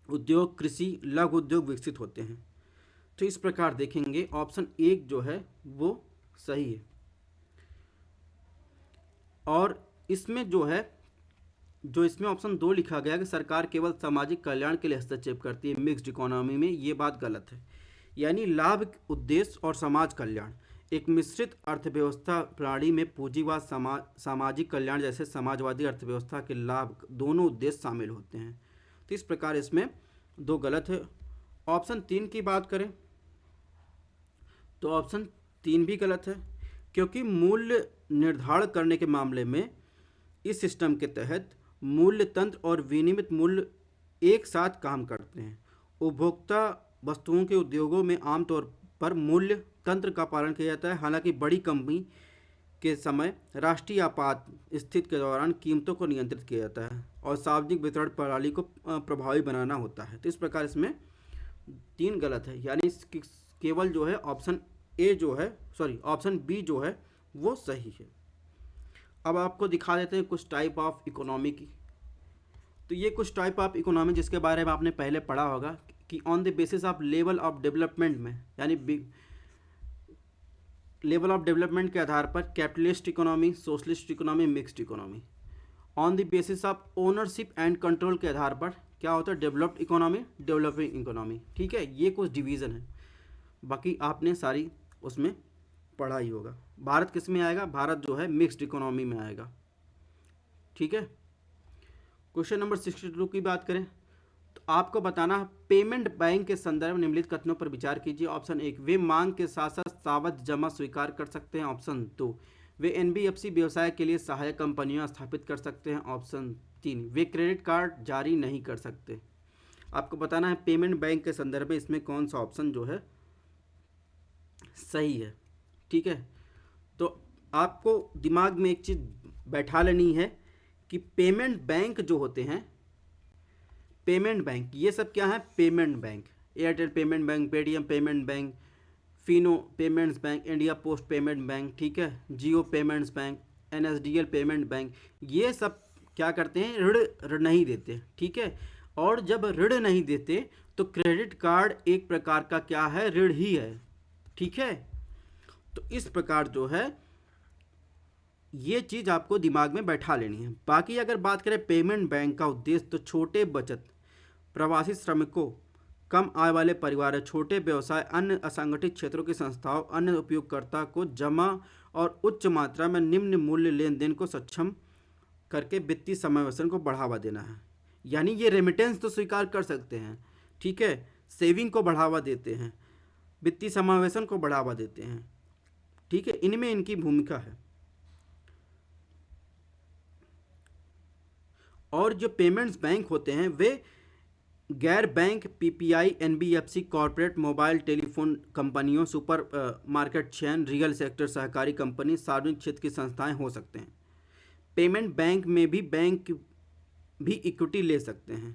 उद्योग, कृषि, लघु उद्योग विकसित होते हैं। तो इस प्रकार देखेंगे ऑप्शन 1 जो है वो सही है। और इसमें जो इसमें ऑप्शन 2 लिखा गया कि सरकार केवल सामाजिक कल्याण के लिए हस्तक्षेप करती है मिक्स्ड इकोनॉमी में, ये बात गलत है। यानी लाभ, उद्देश्य और समाज कल्याण, एक मिश्रित अर्थव्यवस्था प्रणाली में पूंजीवाद, सामाजिक कल्याण जैसे समाजवादी अर्थव्यवस्था के लाभ, दोनों उद्देश्य शामिल होते हैं। तो इस प्रकार इसमें 2 गलत है। ऑप्शन 3 की बात करें तो ऑप्शन 3 भी गलत है, क्योंकि मूल्य निर्धारण करने के मामले में इस सिस्टम के तहत मूल्य तंत्र और विनिमय मूल्य एक साथ काम करते हैं। उपभोक्ता वस्तुओं के उद्योगों में आमतौर पर मूल्य तंत्र का पालन किया जाता है, हालांकि बड़ी कंपनी के समय राष्ट्रीय आपात स्थिति के दौरान कीमतों को नियंत्रित किया जाता है और सार्वजनिक वितरण प्रणाली को प्रभावी बनाना होता है। तो इस प्रकार इसमें 3 गलत है, यानी केवल जो है ऑप्शन बी जो है वो सही है। अब आपको दिखा देते हैं कुछ टाइप ऑफ इकोनॉमी की। तो ये कुछ टाइप ऑफ इकोनॉमी जिसके बारे में आपने पहले पढ़ा होगा कि on the basis of level of development में, यानी लेवल ऑफ डेवलपमेंट के आधार पर capitalist economy, socialist economy, mixed economy. On the basis of ownership and control के आधार पर क्या होता है डेवलप्ड इकोनॉमी, डेवलपिंग इकोनॉमी। ठीक है, ये कुछ डिवीज़न है, बाकी आपने सारी उसमें पढ़ा ही होगा। भारत किस में आएगा? भारत जो है मिक्स्ड इकोनॉमी में आएगा। ठीक है, क्वेश्चन नंबर 62 की बात करें तो आपको बताना है पेमेंट बैंक के संदर्भ में निम्नलिखित कथनों पर विचार कीजिए। ऑप्शन 1, वे मांग के साथ साथ सावधि जमा स्वीकार कर सकते हैं। ऑप्शन 2, वे एनबीएफसी व्यवसाय के लिए सहायक कंपनियां स्थापित कर सकते हैं। ऑप्शन 3, वे क्रेडिट कार्ड जारी नहीं कर सकते। आपको बताना है पेमेंट बैंक के संदर्भ में इसमें कौन सा ऑप्शन जो है सही है। ठीक है, तो आपको दिमाग में एक चीज़ बैठा लेनी है कि पेमेंट बैंक जो होते हैं, पेमेंट बैंक ये सब क्या है? Payment bank, Airtel payment bank, Paytm payment bank, Fino payments bank, India post payment bank, ठीक है, Jio payments bank, NSDL payment bank, ये सब क्या करते हैं? ऋण नहीं देते। ठीक है, और जब ऋण नहीं देते तो क्रेडिट कार्ड एक प्रकार का क्या है? ऋण ही है। ठीक है, तो इस प्रकार जो है ये चीज़ आपको दिमाग में बैठा लेनी है। बाकी अगर बात करें पेमेंट बैंक का उद्देश्य तो छोटे बचत, प्रवासी श्रमिकों, कम आय वाले परिवार, छोटे व्यवसाय, अन्य असंगठित क्षेत्रों की संस्थाओं, अन्य उपयोगकर्ता को जमा और उच्च मात्रा में निम्न मूल्य लेन देन को सक्षम करके वित्तीय समावेशन को बढ़ावा देना है। यानी ये रेमिटेंस तो स्वीकार कर सकते हैं, ठीक है, सेविंग को बढ़ावा देते हैं, वित्तीय समावेशन को बढ़ावा देते हैं। ठीक है, इनमें इनकी भूमिका है। और जो पेमेंट्स बैंक होते हैं वे गैर bank, PPI, NBFC, corporate, mobile telephone कंपनियों, super market chain, real sector सहकारी कंपनी, सार्वजनिक क्षेत्र की संस्थाएं हो सकते हैं। पेमेंट बैंक में भी बैंक भी इक्विटी ले सकते हैं।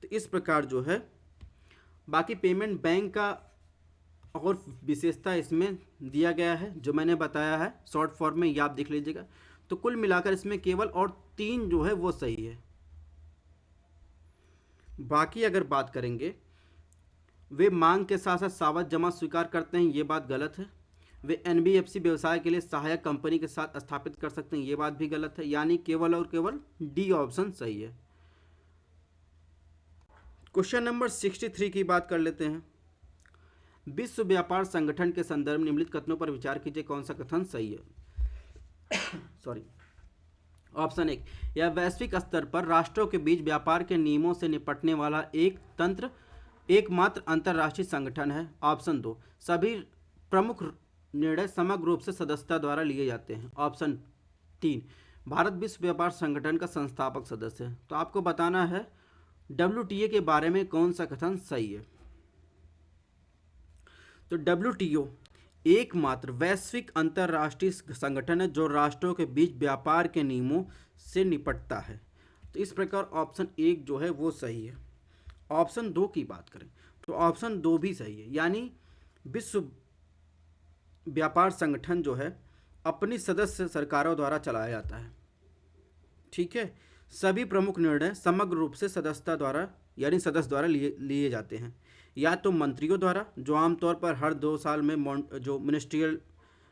तो इस प्रकार जो है बाकी पेमेंट बैंक का और विशेषता इसमें दिया गया है जो मैंने बताया है शॉर्ट फॉर्म में, ये आप देख लीजिएगा। तो कुल मिलाकर इसमें केवल और 3 जो है वो सही है। बाकी अगर बात करेंगे वे मांग के साथ साथ सावधि जमा स्वीकार करते हैं, ये बात गलत है। वे एनबीएफसी व्यवसाय के लिए सहायक कंपनी के साथ स्थापित कर सकते हैं, ये बात भी गलत है। यानी केवल और केवल डी ऑप्शन सही है। क्वेश्चन नंबर 63 की बात कर लेते हैं। विश्व व्यापार संगठन के संदर्भ में निम्नलिखित कथनों पर विचार कीजिए, कौन सा कथन सही है। सॉरी। ऑप्शन 1, यह वैश्विक स्तर पर राष्ट्रों के बीच व्यापार के नियमों से निपटने वाला एकमात्र अंतर्राष्ट्रीय संगठन है। ऑप्शन 2, सभी प्रमुख निर्णय समग्र रूप से सदस्यता द्वारा लिए जाते हैं। ऑप्शन 3, भारत विश्व व्यापार संगठन का संस्थापक सदस्य है। तो आपको बताना है WTO के बारे में कौन सा कथन सही है। तो WTO एकमात्र वैश्विक अंतर्राष्ट्रीय संगठन है जो राष्ट्रों के बीच व्यापार के नियमों से निपटता है। तो इस प्रकार ऑप्शन 1 जो है वो सही है। ऑप्शन 2 की बात करें तो ऑप्शन 2 भी सही है, यानी विश्व व्यापार संगठन जो है अपनी सदस्य सरकारों द्वारा चलाया जाता है। ठीक है, सभी प्रमुख निर्णय समग्र रूप से सदस्यता द्वारा यानी सदस्य द्वारा लिए जाते हैं, या तो मंत्रियों द्वारा जो आमतौर पर हर 2 साल में जो मिनिस्ट्रियल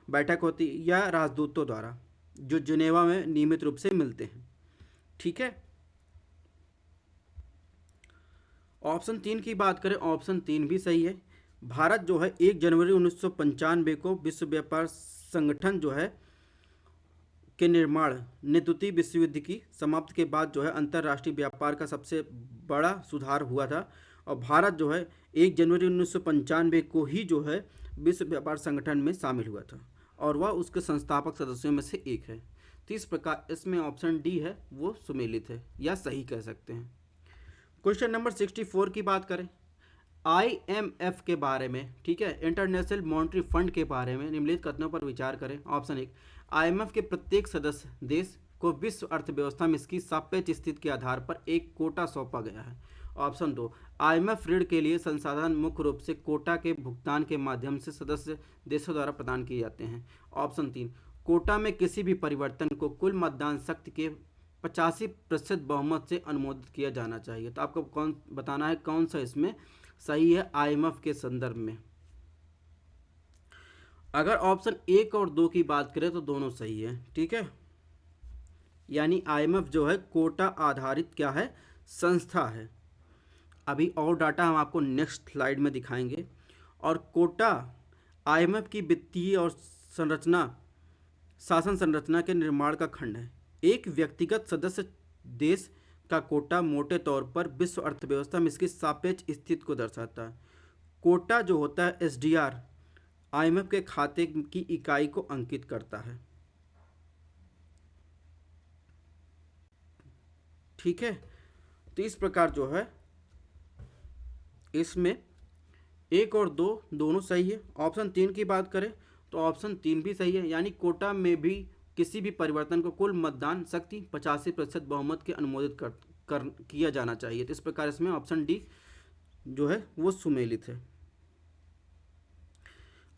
बैठक होती है, या राजदूतों द्वारा जो जिनेवा में नियमित रूप से मिलते हैं। ठीक है, ऑप्शन 3 की बात करें, ऑप्शन 3 भी सही है। भारत जो है 1 जनवरी 1995 को विश्व व्यापार संगठन जो है के निर्माण ने द्वितीय विश्व युद्ध की समाप्ति के बाद जो है अंतर्राष्ट्रीय व्यापार का सबसे बड़ा सुधार हुआ था, और भारत जो है 1 जनवरी 1995 को ही जो है विश्व व्यापार संगठन में शामिल हुआ था, और वह उसके संस्थापक सदस्यों में से एक है। तो इस प्रकार इसमें ऑप्शन डी है वो सुमेलित है या सही कह सकते हैं। क्वेश्चन नंबर 64 की बात करें, IMF के बारे में, ठीक है, इंटरनेशनल मॉनेटरी फंड के बारे में निम्नलिखित कथनों पर विचार करें। ऑप्शन 1, IMF के प्रत्येक सदस्य देश को विश्व अर्थव्यवस्था में इसकी सापेक्ष स्थिति के आधार पर एक कोटा सौंपा गया है। ऑप्शन 2, IMF ऋण के लिए संसाधन मुख्य रूप से कोटा के भुगतान के माध्यम से सदस्य देशों द्वारा प्रदान किए जाते हैं। ऑप्शन 3, कोटा में किसी भी परिवर्तन को कुल मतदान शक्ति के 85% बहुमत से अनुमोदित किया जाना चाहिए। तो आपको कौन बताना है कौन सा इसमें सही है IMF के संदर्भ में। अगर ऑप्शन 1 और 2 की बात करें तो दोनों सही है। ठीक है, यानी IMF जो है कोटा आधारित क्या है, संस्था है। अभी और डाटा हम आपको नेक्स्ट स्लाइड में दिखाएंगे। और कोटा IMF की वित्तीय और शासन संरचना के निर्माण का खंड है। एक व्यक्तिगत सदस्य देश का कोटा मोटे तौर पर विश्व अर्थव्यवस्था में इसकी सापेक्ष स्थिति को दर्शाता है। कोटा जो होता है SDR IMF के खाते की इकाई को अंकित करता है। ठीक है, तो इस प्रकार जो है इसमें 1 और 2 दोनों सही है। ऑप्शन 3 की बात करें तो ऑप्शन 3 भी सही है, यानी कोटा में भी किसी भी परिवर्तन को कुल मतदान शक्ति 85% बहुमत के अनुमोदित किया जाना चाहिए। तो इस प्रकार इसमें ऑप्शन डी जो है वो सुमेलित है।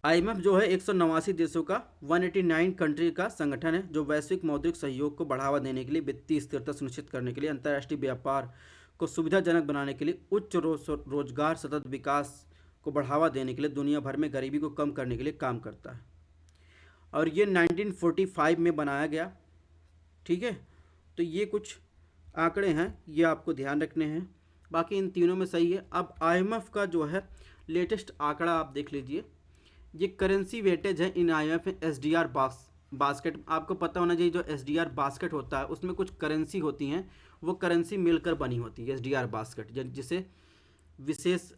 IMF जो है 189 देशों का 189 कंट्री का संगठन है जो वैश्विक मौद्रिक सहयोग को बढ़ावा देने के लिए, वित्तीय स्थिरता सुनिश्चित करने के लिए, अंतर्राष्ट्रीय व्यापार को सुविधाजनक बनाने के लिए, उच्च रोजगार, सतत विकास को बढ़ावा देने के लिए, दुनिया भर में गरीबी को कम करने के लिए काम करता है। और ये 1945 में बनाया गया। ठीक है, तो ये कुछ आंकड़े हैं, ये आपको ध्यान रखने हैं। बाकी इन तीनों में सही है। अब IMF का जो है लेटेस्ट आंकड़ा आप देख लीजिए। ये करेंसी वेटेज है इन IMF SDR बास्केट। आपको पता होना चाहिए जो SDR बास्केट होता है उसमें कुछ करेंसी होती हैं, वो करेंसी मिलकर बनी होती है SDR बास्केट, जिसे विशेष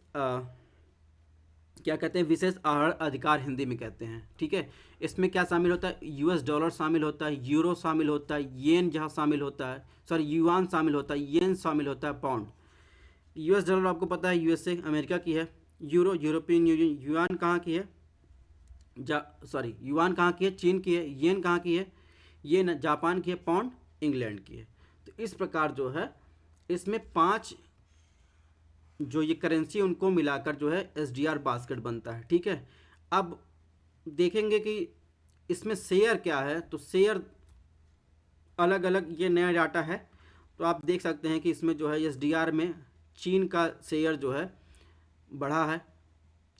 क्या कहते हैं, विशेष आहरण अधिकार हिंदी में कहते हैं। ठीक है, इसमें क्या शामिल होता है, US डॉलर शामिल होता है, यूरो शामिल होता है, येन जहाँ शामिल होता है, सॉरी युआन शामिल होता है, येन शामिल होता है, पाउंड। US डॉलर आपको पता है USA अमेरिका की है, यूरो यूरोपियन यूनियन, युआन कहाँ की है, युआन कहाँ की है, चीन की है, येन कहाँ की है, ये जापान की है, पाउंड इंग्लैंड की है। तो इस प्रकार जो है इसमें 5 जो ये करेंसी उनको मिलाकर जो है SDR बास्केट बनता है। ठीक है, अब देखेंगे कि इसमें शेयर क्या है। तो शेयर अलग अलग, ये नया डाटा है, तो आप देख सकते हैं कि इसमें जो है SDR में चीन का शेयर जो है बढ़ा है।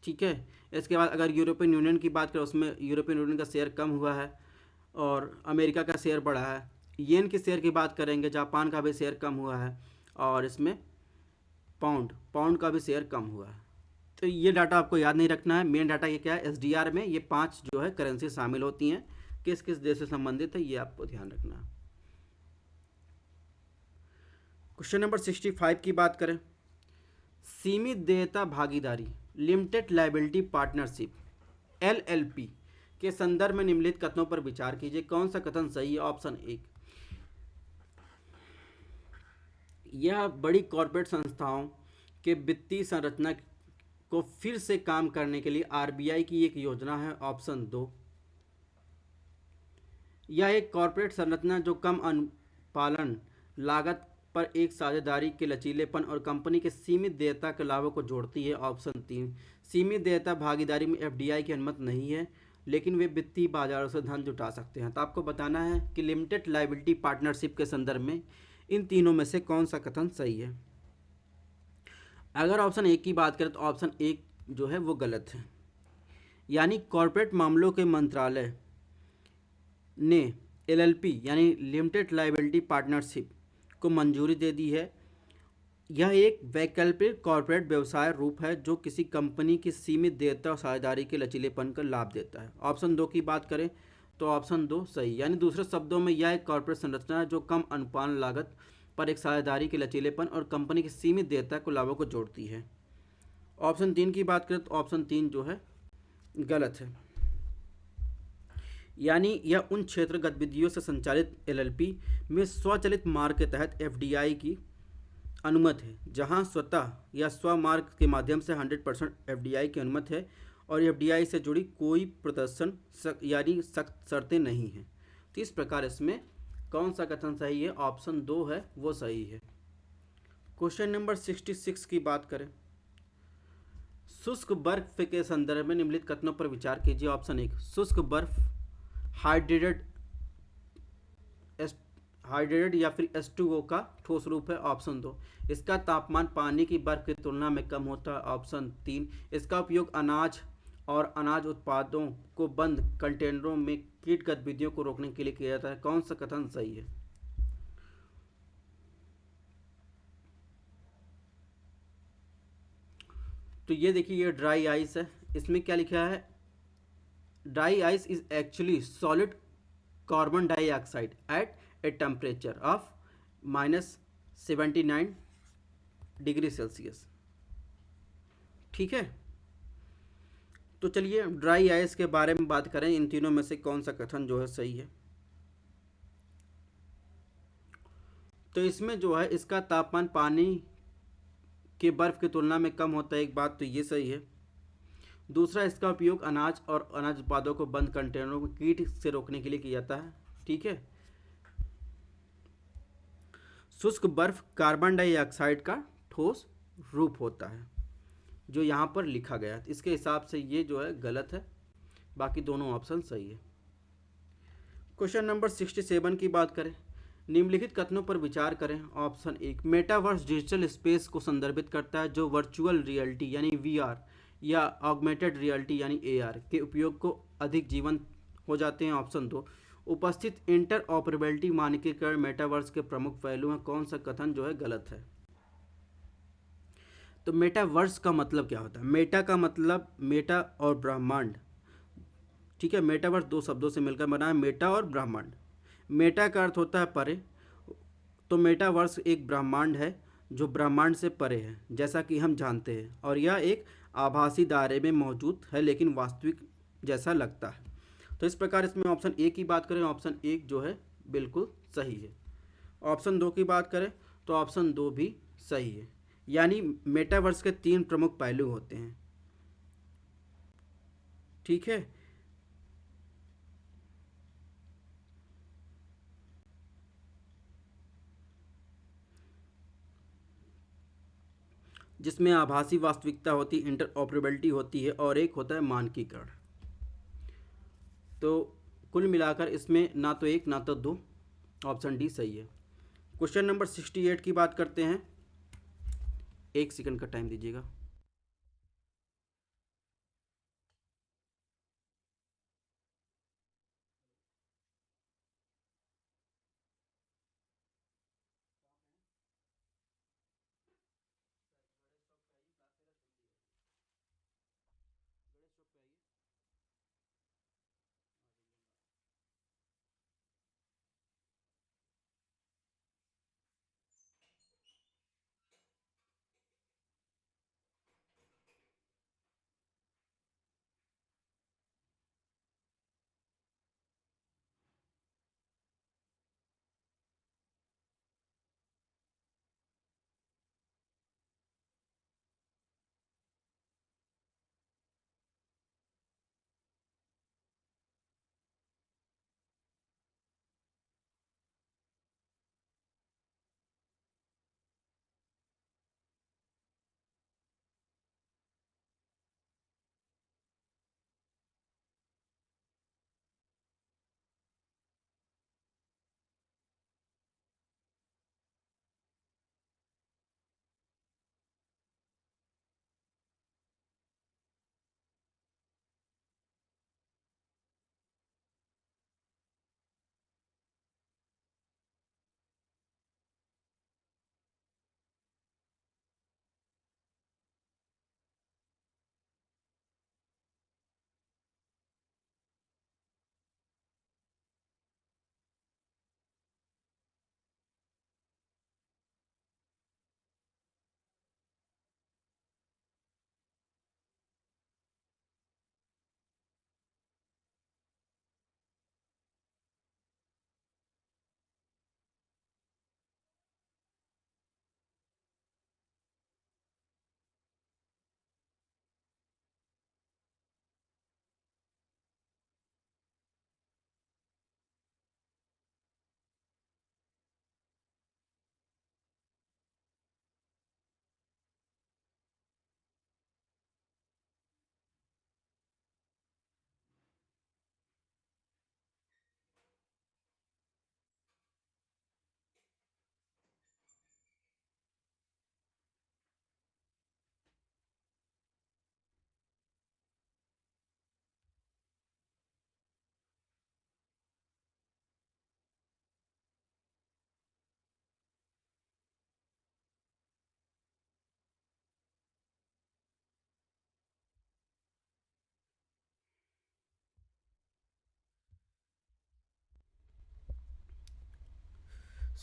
ठीक है, इसके बाद अगर यूरोपियन यूनियन की बात करें उसमें यूरोपियन यूनियन का शेयर कम हुआ है और अमेरिका का शेयर बढ़ा है। येन के शेयर की बात करेंगे, जापान का भी शेयर कम हुआ है और इसमें पाउंड, पाउंड का भी शेयर कम हुआ है। तो ये डाटा आपको याद नहीं रखना है। मेन डाटा ये क्या है, एसडीआर में ये 5 जो है करेंसी शामिल होती हैं, किस किस देश से संबंधित है ये आपको ध्यान रखना है। क्वेश्चन नंबर 65 की बात करें, सीमित देयता भागीदारी लिमिटेड लाइबिलिटी पार्टनरशिप एलएलपी के संदर्भ में निम्नलिखित कथनों पर विचार कीजिए, कौन सा कथन सही है। ऑप्शन 1, यह बड़ी कॉरपोरेट संस्थाओं के वित्तीय संरचना को फिर से काम करने के लिए आरबीआई की एक योजना है। ऑप्शन 2, यह एक कॉरपोरेट संरचना जो कम अनुपालन लागत पर एक साझेदारी के लचीलेपन और कंपनी के सीमित देयता के लाभों को जोड़ती है। ऑप्शन 3, सीमित देयता भागीदारी में एफडीआई की अनुमति नहीं है, लेकिन वे वित्तीय बाजारों से धन जुटा सकते हैं। तो आपको बताना है कि लिमिटेड लाइबिलिटी पार्टनरशिप के संदर्भ में इन तीनों में से कौन सा कथन सही है। अगर ऑप्शन 1 की बात करें तो ऑप्शन 1 जो है वो गलत है, यानी कॉरपोरेट मामलों के मंत्रालय ने एलएलपी यानी लिमिटेड लाइबिलिटी पार्टनरशिप को मंजूरी दे दी है। यह एक वैकल्पिक कॉरपोरेट व्यवसाय रूप है जो किसी कंपनी की सीमित देयता और साझेदारी के लचीलेपन का लाभ देता है। ऑप्शन 2 की बात करें तो ऑप्शन 2 सही, यानी दूसरे शब्दों में यह एक कॉरपोरेट संरचना है जो कम अनुपालन लागत पर एक साझेदारी के लचीलेपन और कंपनी की सीमित देयता को लाभों को जोड़ती है। ऑप्शन 3 की बात करें तो ऑप्शन 3 जो है गलत है, यानी यह उन क्षेत्र गतिविधियों से संचालित एलएलपी में स्वचालित मार्ग के तहत एफडीआई की अनुमति है, जहां स्वतः या स्व मार्ग के माध्यम से 100% एफडीआई की अनुमति है और एफडीआई से जुड़ी कोई प्रदर्शन यानी सख्त शर्तें नहीं हैं। तो इस प्रकार इसमें कौन सा कथन सही है, ऑप्शन 2 है वो सही है। क्वेश्चन नंबर 66 की बात करें, शुष्क बर्फ के संदर्भ में निम्नलिखित कथनों पर विचार कीजिए। ऑप्शन 1, शुष्क बर्फ हाइड्रेटेड हाइड्रेटेड या फिर H2O का ठोस रूप है। ऑप्शन 2, इसका तापमान पानी की बर्फ की तुलना में कम होता है। ऑप्शन 3, इसका उपयोग अनाज और अनाज उत्पादों को बंद कंटेनरों में कीट गतिविधियों को रोकने के लिए किया जाता है। कौन सा कथन सही है। तो ये देखिए, ये ड्राई आइस है, इसमें क्या लिखा है, dry ice is actually solid carbon dioxide eight a temperature of -79 degree Celsius. ठीक है, तो चलिए ड्राई आइस के बारे में बात करें, इन तीनों में से कौन सा कथन जो है सही है। तो इसमें जो है इसका तापमान पानी के बर्फ की तुलना में कम होता है, एक बात तो ये सही है। दूसरा, इसका उपयोग अनाज और अनाज उत्पादों को बंद कंटेनरों को कीट से रोकने के लिए किया जाता है। ठीक है, शुष्क बर्फ कार्बन डाइऑक्साइड का ठोस रूप होता है जो यहाँ पर लिखा गया है, इसके हिसाब से ये जो है गलत है, बाकी दोनों ऑप्शन सही है। क्वेश्चन नंबर 67 की बात करें, निम्नलिखित कथनों पर विचार करें। ऑप्शन 1, मेटावर्स डिजिटल स्पेस को संदर्भित करता है जो वर्चुअल रियलिटी यानी वीआर या ऑगमेंटेड रियलिटी यानी एआर के उपयोग को अधिक जीवंत हो जाते हैं। ऑप्शन 2, उपस्थित इंटर ऑपरेबिलिटी मानकीकरण मेटावर्स के प्रमुख पहलू हैं। कौन सा कथन जो है गलत है। तो मेटावर्स का मतलब क्या होता है, मेटा का मतलब मेटा और ब्रह्मांड। ठीक है, मेटावर्स दो शब्दों से मिलकर बना है, मेटा और ब्रह्मांड। मेटा का अर्थ होता है परे, तो मेटावर्स एक ब्रह्मांड है जो ब्रह्मांड से परे है जैसा कि हम जानते हैं, और यह एक आभासी दायरे में मौजूद है लेकिन वास्तविक जैसा लगता है। तो इस प्रकार इसमें ऑप्शन 1 की बात करें, ऑप्शन 1 जो है बिल्कुल सही है। ऑप्शन 2 की बात करें तो ऑप्शन 2 भी सही है, यानी मेटावर्स के 3 प्रमुख पहलू होते हैं। ठीक है, जिसमें आभासी वास्तविकता होती है, इंटरऑपरेबिलिटी होती है, और एक होता है मानकीकरण। तो कुल मिलाकर इसमें ना तो एक ना तो दो, ऑप्शन डी सही है। क्वेश्चन नंबर 68 की बात करते हैं, 1 सेकंड का टाइम दीजिएगा।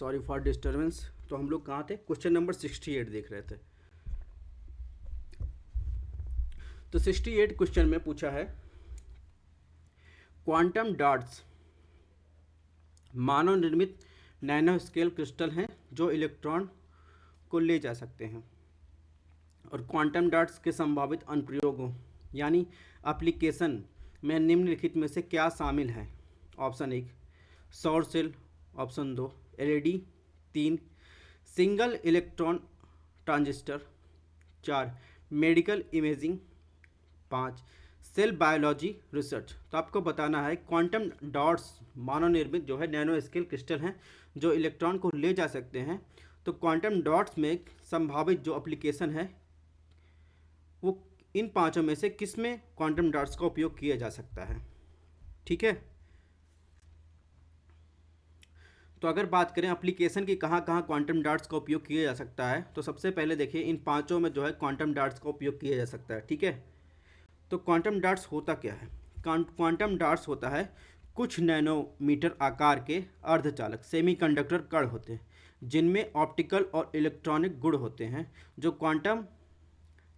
Sorry for disturbance. तो हम लोग कहाँ थे? क्वेश्चन नंबर 68 देख रहे थे। तो 68 क्वेश्चन में पूछा है क्वांटम डॉट्स मानव निर्मित नैनो स्केल क्रिस्टल हैं जो इलेक्ट्रॉन को ले जा सकते हैं, और क्वांटम डॉट्स के संभावित अनुप्रयोगों यानी एप्लीकेशन में निम्नलिखित में से क्या शामिल है? ऑप्शन 1 सौर cell, option 2 LED, 3 single electron transistor, 4 medical imaging, 5 cell biology research. तो आपको बताना है क्वांटम डॉट्स मानव निर्मित जो है नैनो स्केल क्रिस्टल हैं जो इलेक्ट्रॉन को ले जा सकते हैं। तो क्वांटम डॉट्स में संभावित जो एप्लीकेशन है वो इन पांचों में से किस में क्वांटम डॉट्स का उपयोग किया जा सकता है? ठीक है। तो अगर बात करें एप्लीकेशन की कहाँ कहाँ क्वांटम डॉट्स का उपयोग किया जा सकता है, तो सबसे पहले देखिए इन पांचों में जो है क्वांटम डॉट्स का उपयोग किया जा सकता है। ठीक है। तो क्वांटम डॉट्स होता क्या है? क्वांटम डॉट्स होता है कुछ नैनोमीटर आकार के अर्धचालक सेमीकंडक्टर कण होते हैं जिनमें ऑप्टिकल और इलेक्ट्रॉनिक गुण होते हैं जो क्वांटम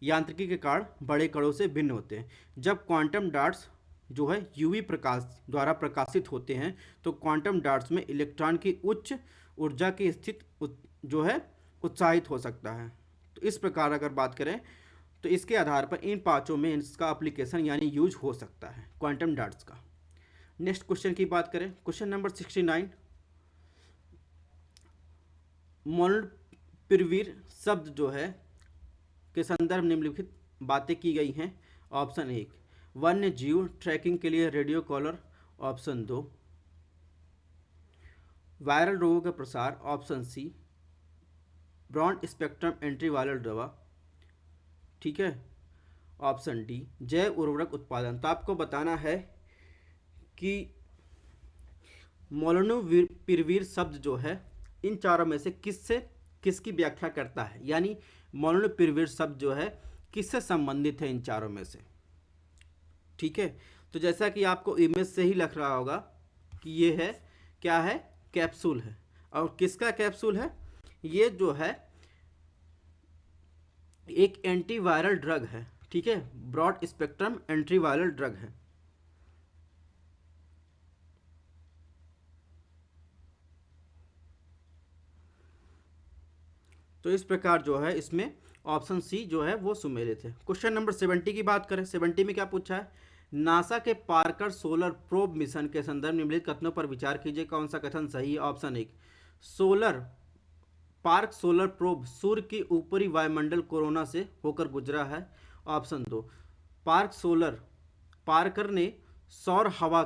यांत्रिकी के कारण बड़े कणों से भिन्न होते हैं। जब क्वांटम डॉट्स जो है यूवी प्रकाश द्वारा प्रकाशित होते हैं तो क्वांटम डॉट्स में इलेक्ट्रॉन की उच्च ऊर्जा की स्थिति जो है उत्साहित हो सकता है। तो इस प्रकार अगर बात करें तो इसके आधार पर इन पांचों में इसका एप्लीकेशन यानी यूज हो सकता है क्वांटम डॉट्स का। नेक्स्ट क्वेश्चन की बात करें, क्वेश्चन नंबर 69 मोलनुपिरवीर शब्द जो है के संदर्भ निम्नलिखित बातें की गई हैं। ऑप्शन 1 वन्य जीव ट्रैकिंग के लिए रेडियो कॉलर, ऑप्शन 2 वायरल रोगों का प्रसार, option C broad spectrum antiviral दवा, ठीक है, ऑप्शन डी जैव उर्वरक उत्पादन। तो आपको बताना है कि मोलनुपिरवीर शब्द जो है इन चारों में से किसकी व्याख्या करता है, यानी मोलनुपिरवीर शब्द जो है किससे संबंधित है इन चारों में से। ठीक है। तो जैसा कि आपको इमेज से ही लग रहा होगा कि ये है क्या है? कैप्सूल है। और किसका कैप्सूल है? ये जो है एक एंटीवायरल ड्रग है। ठीक है, ब्रॉड स्पेक्ट्रम एंटीवायरल ड्रग है। तो इस प्रकार जो है इसमें ऑप्शन सी जो है वो सुमेलित है। क्वेश्चन नंबर 70 की बात करें, 70 में क्या पूछा है? नासा के पार्कर सोलर प्रोब मिशन के संदर्भ निम्नलिखित कथनों पर विचार कीजिए, कौन सा कथन सही है? ऑप्शन 1 पार्क सोलर प्रोब सूर्य की ऊपरी वायुमंडल कोरोना से होकर गुजरा है, ऑप्शन 2 पार्कर ने सौर हवा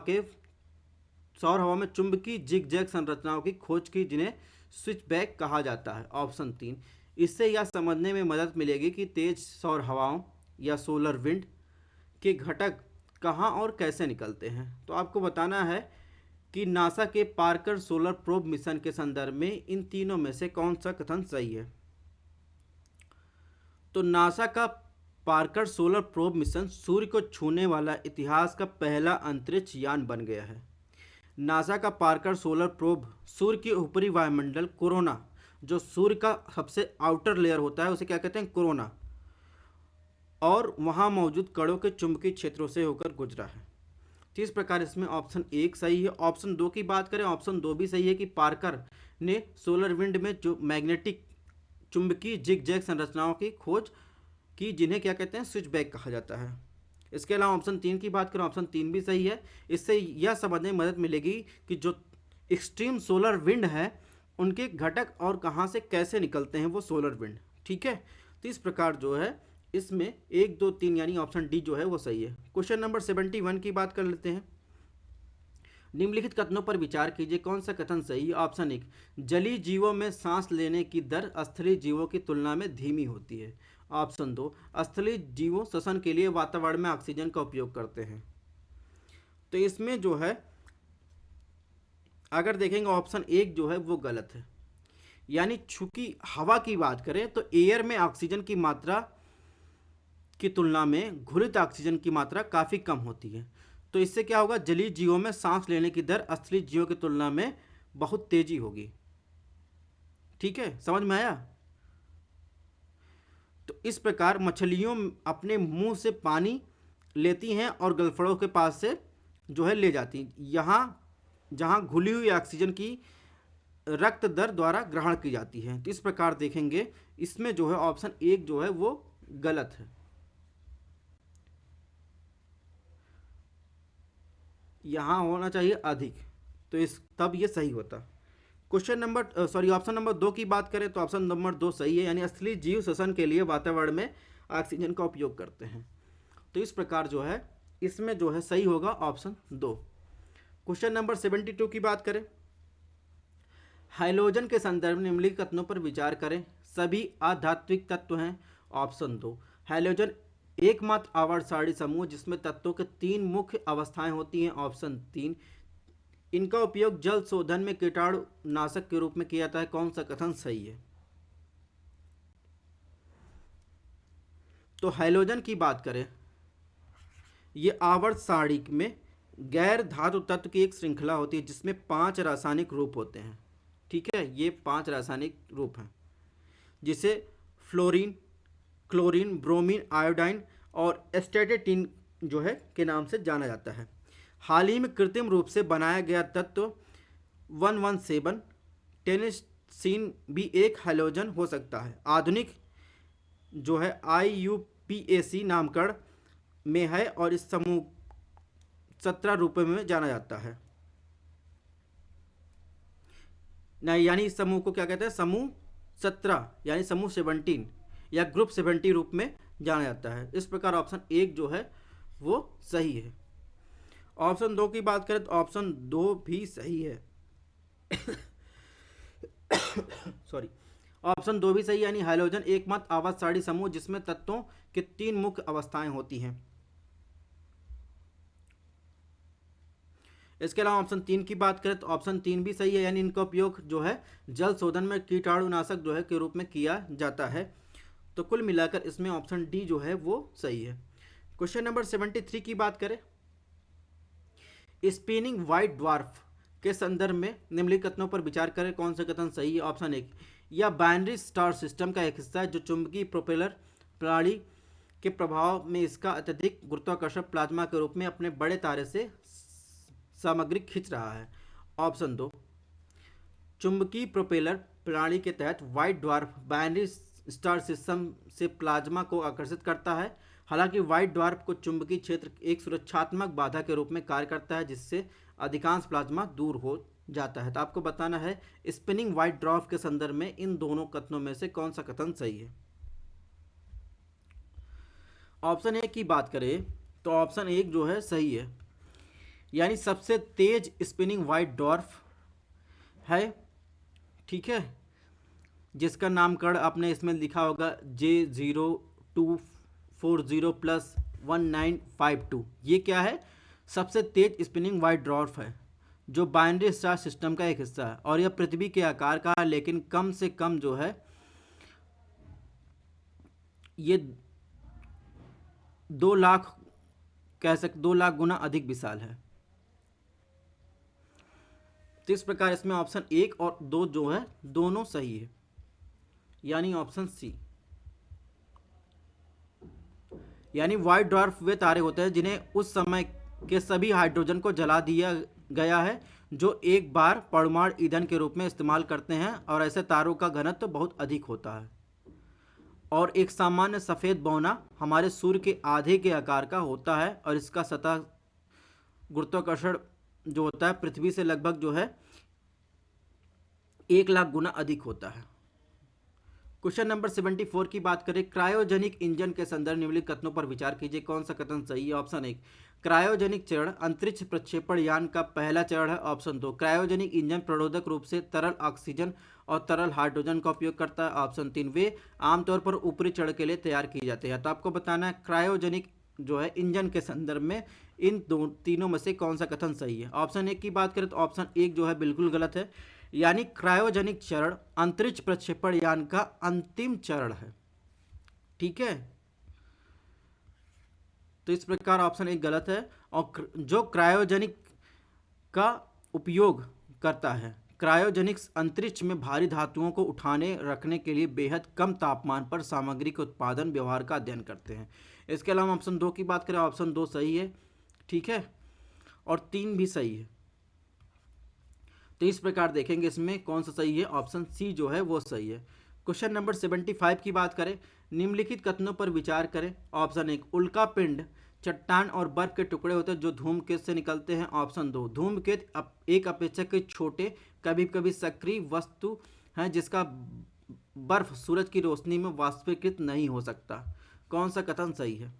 में चुंबकीय जिगजैग संरचनाओं की खोज की जिन्हें स्विचबैक कहा जाता है, ऑप्शन 3 इससे यह समझने में मदद मिलेगी कि तेज सौर हवाओं या सोलर विंड के घटक कहाँ और कैसे निकलते हैं। तो आपको बताना है कि नासा के पार्कर सोलर प्रोब मिशन के संदर्भ में इन तीनों में से कौन सा कथन सही है। तो नासा का पार्कर सोलर प्रोब मिशन सूर्य को छूने वाला इतिहास का पहला अंतरिक्ष यान बन गया है। नासा का पार्कर सोलर प्रोब सूर्य की ऊपरी वायुमंडल कोरोना, जो सूर्य का सबसे आउटर लेयर होता है उसे क्या कहते हैं? कोरोना, और वहां मौजूद कणों के चुंबकीय क्षेत्रों से होकर गुजरा है। तो इस प्रकार इसमें ऑप्शन 1 सही है। ऑप्शन 2 की बात करें, ऑप्शन 2 भी सही है कि पार्कर ने सोलर विंड में जो मैग्नेटिक चुंबकीय जिगजैग संरचनाओं की खोज की जिन्हें क्या कहते हैं? स्विचबैक कहा जाता है। इसके अलावा ऑप्शन 3 की बात करें, ऑप्शन 3 भी सही है। इससे यह समझने में मदद मिलेगी कि जो एक्सट्रीम सोलर विंड है उनके घटक और कहाँ से कैसे निकलते हैं वो सोलर विंड। ठीक है। तो इस प्रकार जो है इसमें 1 2 3 यानी ऑप्शन डी जो है वो सही है। क्वेश्चन नंबर 71 की बात कर लेते हैं। निम्नलिखित कथनों पर विचार कीजिए, कौन सा कथन सही है? ऑप्शन 1 जलीय जीवों में सांस लेने की दर स्थलीय जीवों की तुलना में धीमी होती है, ऑप्शन 2 स्थलीय जीवों श्वसन के लिए वातावरण में ऑक्सीजन का उपयोग करते हैं। तो इसमें जो है अगर देखेंगे ऑप्शन 1 जो है वो गलत है, यानी चूंकि हवा की बात करें तो एयर में ऑक्सीजन की मात्रा की तुलना में घुलित ऑक्सीजन की मात्रा काफ़ी कम होती है। तो इससे क्या होगा? जलीय जीवों में सांस लेने की दर स्थलीय जीवों की तुलना में बहुत तेजी होगी। ठीक है, समझ में आया। तो इस प्रकार मछलियों अपने मुंह से पानी लेती हैं और गलफड़ों के पास से जो है ले जाती हैं, यहाँ जहाँ घुली हुई ऑक्सीजन की रक्त दर द्वारा ग्रहण की जाती है। तो इस प्रकार देखेंगे इसमें जो है ऑप्शन एक जो है वो गलत है, यहाँ होना चाहिए अधिक, तो इस तब ये सही होता। क्वेश्चन नंबर ऑप्शन नंबर 2 की बात करें तो ऑप्शन नंबर 2 सही है, यानी असली जीव श्वसन के लिए वातावरण में ऑक्सीजन का उपयोग करते हैं। तो इस प्रकार जो है इसमें जो है सही होगा ऑप्शन 2। क्वेश्चन नंबर 72 की बात करें, हाइड्रोजन के संदर्भ में निम्नलिखित कथनों पर विचार करें, सभी आधात्विक तत्व हैं। ऑप्शन 2, हाइड्रोजन एकमात्र आवर्त सारणी समूह जिसमें तत्वों के 3 मुख्य अवस्थाएं होती हैं। ऑप्शन 3, इनका उपयोग जल शोधन में कीटाणु नाशक के रूप में किया जाता है। कौन सा कथन सही है? तो हाइड्रोजन की बात करें, ये आवर्त सारणी में गैर धातु तत्व की एक श्रृंखला होती है जिसमें 5 रासायनिक रूप होते हैं। ठीक है, ये 5 रासायनिक रूप हैं जिसे फ्लोरीन, क्लोरीन, ब्रोमीन, आयोडाइन और एस्टेटेटिन जो है के नाम से जाना जाता है। हाल ही में कृत्रिम रूप से बनाया गया तत्व 117 टेनिसीन भी एक हैलोजन हो सकता है। आधुनिक जो है IUPAC नामकरण में है और इस समूह 17 रूपों में जाना जाता है। नहीं, यानी इस समूह को क्या कहते हैं? समूह 17 यानी समूह 17 या ग्रुप 70 रूप में जाना जाता है। इस प्रकार ऑप्शन 1 जो है वो सही है। ऑप्शन 2 की बात करें तो ऑप्शन 2 भी सही है। सॉरी, ऑप्शन 2 भी सही, यानी हाइड्रोजन एकमात्र आवर्त सारणी समूह जिसमें तत्वों के 3 मुख्य अवस्थाएं होती हैं। इसके अलावा ऑप्शन 3 की बात करें तो ऑप्शन 3 भी सही है, यानी इनका उपयोग जो है जल शोधन में कीटाणुनाशक जो है के रूप में किया जाता है। तो कुल मिलाकर इसमें ऑप्शन डी जो है वो सही है। क्वेश्चन नंबर 73 की बात करें, स्पिनिंग व्हाइट ड्वार्फ के संदर्भ में निम्नलिखित कथनों पर विचार करें। कौन सा कथन सही है? ऑप्शन 1, यह बाइनरी स्टार सिस्टम का एक हिस्सा है जो चुंबकीय प्रोपेलर प्रणाली के प्रभाव में इसका अत्यधिक गुरुत्वाकर्षण प्लाज्मा के रूप में अपने बड़े तारे से सामग्री खींच रहा है। ऑप्शन 2, चुंबकीय प्रोपेलर प्रणाली के तहत white dwarf binary star system से प्लाज्मा को आकर्षित करता है। हालांकि व्हाइट ड्वार्फ को चुंबकीय क्षेत्र एक सुरक्षात्मक बाधा के रूप में कार्य करता है जिससे अधिकांश प्लाज्मा दूर हो जाता है। तो आपको बताना है स्पिनिंग व्हाइट ड्वार्फ के संदर्भ में इन दोनों कथनों में से कौन सा कथन सही है। ऑप्शन 1 की बात करें तो ऑप्शन 1 जो है सही है, यानी सबसे तेज स्पिनिंग व्हाइट ड्वार्फ है। ठीक है, जिसका नामकरण आपने इसमें लिखा होगा J0240+1952। ये क्या है? सबसे तेज स्पिनिंग व्हाइट ड्वार्फ है जो बाइनरी स्टार सिस्टम का एक हिस्सा है और यह पृथ्वी के आकार का है, लेकिन कम से कम जो है ये 2 लाख 2 लाख गुना अधिक विशाल है। तो इस प्रकार इसमें ऑप्शन 1 और 2 जो है दोनों सही है, यानी ऑप्शन सी। यानी व्हाइट ड्वार्फ वे तारे होते हैं जिन्हें उस समय के सभी हाइड्रोजन को जला दिया गया है जो एक बार परमाणु ईंधन के रूप में इस्तेमाल करते हैं, और ऐसे तारों का घनत्व तो बहुत अधिक होता है और एक सामान्य सफ़ेद बौना हमारे सूर्य के आधे के आकार का होता है और इसका सतह गुरुत्वाकर्षण जो होता है पृथ्वी से लगभग जो है 1 लाख गुना अधिक होता है। क्वेश्चन नंबर 74 की बात करें, क्रायोजेनिक इंजन के संदर्भ निम्नलिखित कथनों पर विचार कीजिए। कौन सा कथन सही है? ऑप्शन 1, क्रायोजेनिक चरण अंतरिक्ष प्रक्षेपण यान का पहला चरण है। ऑप्शन 2, क्रायोजेनिक इंजन प्रणोदक रूप से तरल ऑक्सीजन और तरल हाइड्रोजन का उपयोग करता है। ऑप्शन 3, वे आमतौर पर ऊपरी चरण के लिए तैयार किए जाते हैं। तो आपको बताना है क्रायोजेनिक जो है इंजन के संदर्भ में इन तीनों में से कौन सा कथन सही है। ऑप्शन 1 की बात करें तो ऑप्शन 1 जो है बिल्कुल गलत है, यानी क्रायोजेनिक चरण अंतरिक्ष प्रक्षेपण यान का अंतिम चरण है। ठीक है, तो इस प्रकार ऑप्शन 1 गलत है। और जो क्रायोजेनिक का उपयोग करता है क्रायोजेनिक्स अंतरिक्ष में भारी धातुओं को उठाने रखने के लिए बेहद कम तापमान पर सामग्री के उत्पादन व्यवहार का अध्ययन करते हैं। इसके अलावा ऑप्शन 2 की बात करें, ऑप्शन 2 सही है, ठीक है, और 3 भी सही है। तो इस प्रकार देखेंगे इसमें कौन सा सही है, ऑप्शन सी जो है वो सही है। क्वेश्चन नंबर 75 की बात करें, निम्नलिखित कथनों पर विचार करें। ऑप्शन 1, उल्का पिंड चट्टान और बर्फ के टुकड़े होते हैं जो धूमकेतु से निकलते हैं। ऑप्शन 2, धूमकेतु एक अपेक्षाकृत छोटे कभी कभी सक्रिय वस्तु है जिसका बर्फ सूरज की रोशनी में वाष्पीकृत नहीं हो सकता। कौन सा कथन सही है?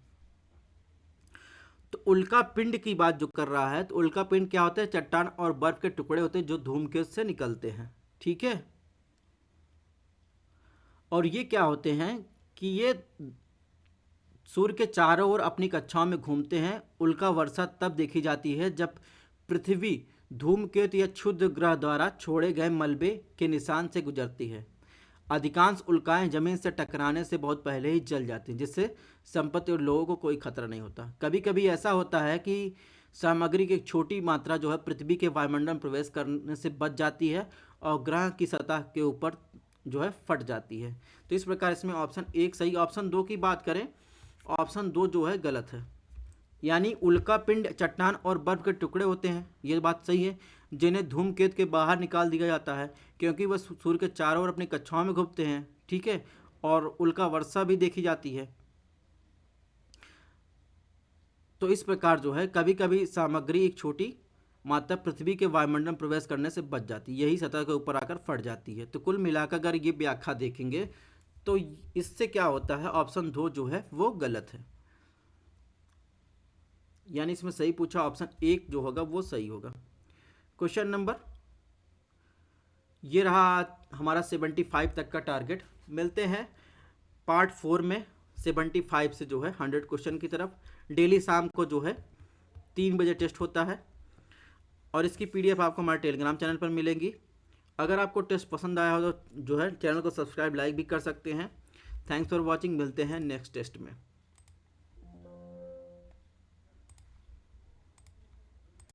तो उल्का पिंड की बात जो कर रहा है, तो उल्का पिंड क्या होता है? चट्टान और बर्फ के टुकड़े होते हैं जो धूमकेतु से निकलते हैं, ठीक है। और ये क्या होते हैं कि ये सूर्य के चारों ओर अपनी कक्षाओं में घूमते हैं। उल्का वर्षा तब देखी जाती है जब पृथ्वी धूमकेतु या क्षुद्र ग्रह द्वारा छोड़े गए मलबे के निशान से गुजरती है। अधिकांश उल्काएं जमीन से टकराने से बहुत पहले ही जल जाती हैं, जिससे संपत्ति और लोगों को कोई खतरा नहीं होता। कभी कभी ऐसा होता है कि सामग्री की एक छोटी मात्रा जो है पृथ्वी के वायुमंडल में प्रवेश करने से बच जाती है और ग्रह की सतह के ऊपर जो है फट जाती है। तो इस प्रकार इसमें ऑप्शन 1 सही। ऑप्शन 2 की बात करें, ऑप्शन 2 जो है गलत है, यानी उल्का पिंड चट्टान और बर्फ के टुकड़े होते हैं, ये बात सही है, जिन्हें धूमकेतु के बाहर निकाल दिया जाता है क्योंकि वह सूर्य के चारों ओर अपनी कक्षाओं में घूमते हैं, ठीक है, और उल्का वर्षा भी देखी जाती है। तो इस प्रकार जो है कभी कभी सामग्री एक छोटी मात्रा पृथ्वी के वायुमंडल में प्रवेश करने से बच जाती है, यही सतह के ऊपर आकर फट जाती है। तो कुल मिलाकर अगर ये व्याख्या देखेंगे तो इससे क्या होता है, ऑप्शन 2 जो है वो गलत है, यानी इसमें सही पूछा ऑप्शन 1 जो होगा वो सही होगा। क्वेश्चन नंबर ये रहा हमारा 75 तक का टारगेट। मिलते हैं पार्ट 4 में 75 से जो है 100 क्वेश्चन की तरफ। डेली शाम को जो है 3 बजे टेस्ट होता है और इसकी PDF आपको हमारे टेलीग्राम चैनल पर मिलेंगी। अगर आपको टेस्ट पसंद आया हो तो जो है चैनल को सब्सक्राइब लाइक भी कर सकते हैं। थैंक्स फॉर वॉचिंग, मिलते हैं नेक्स्ट टेस्ट में।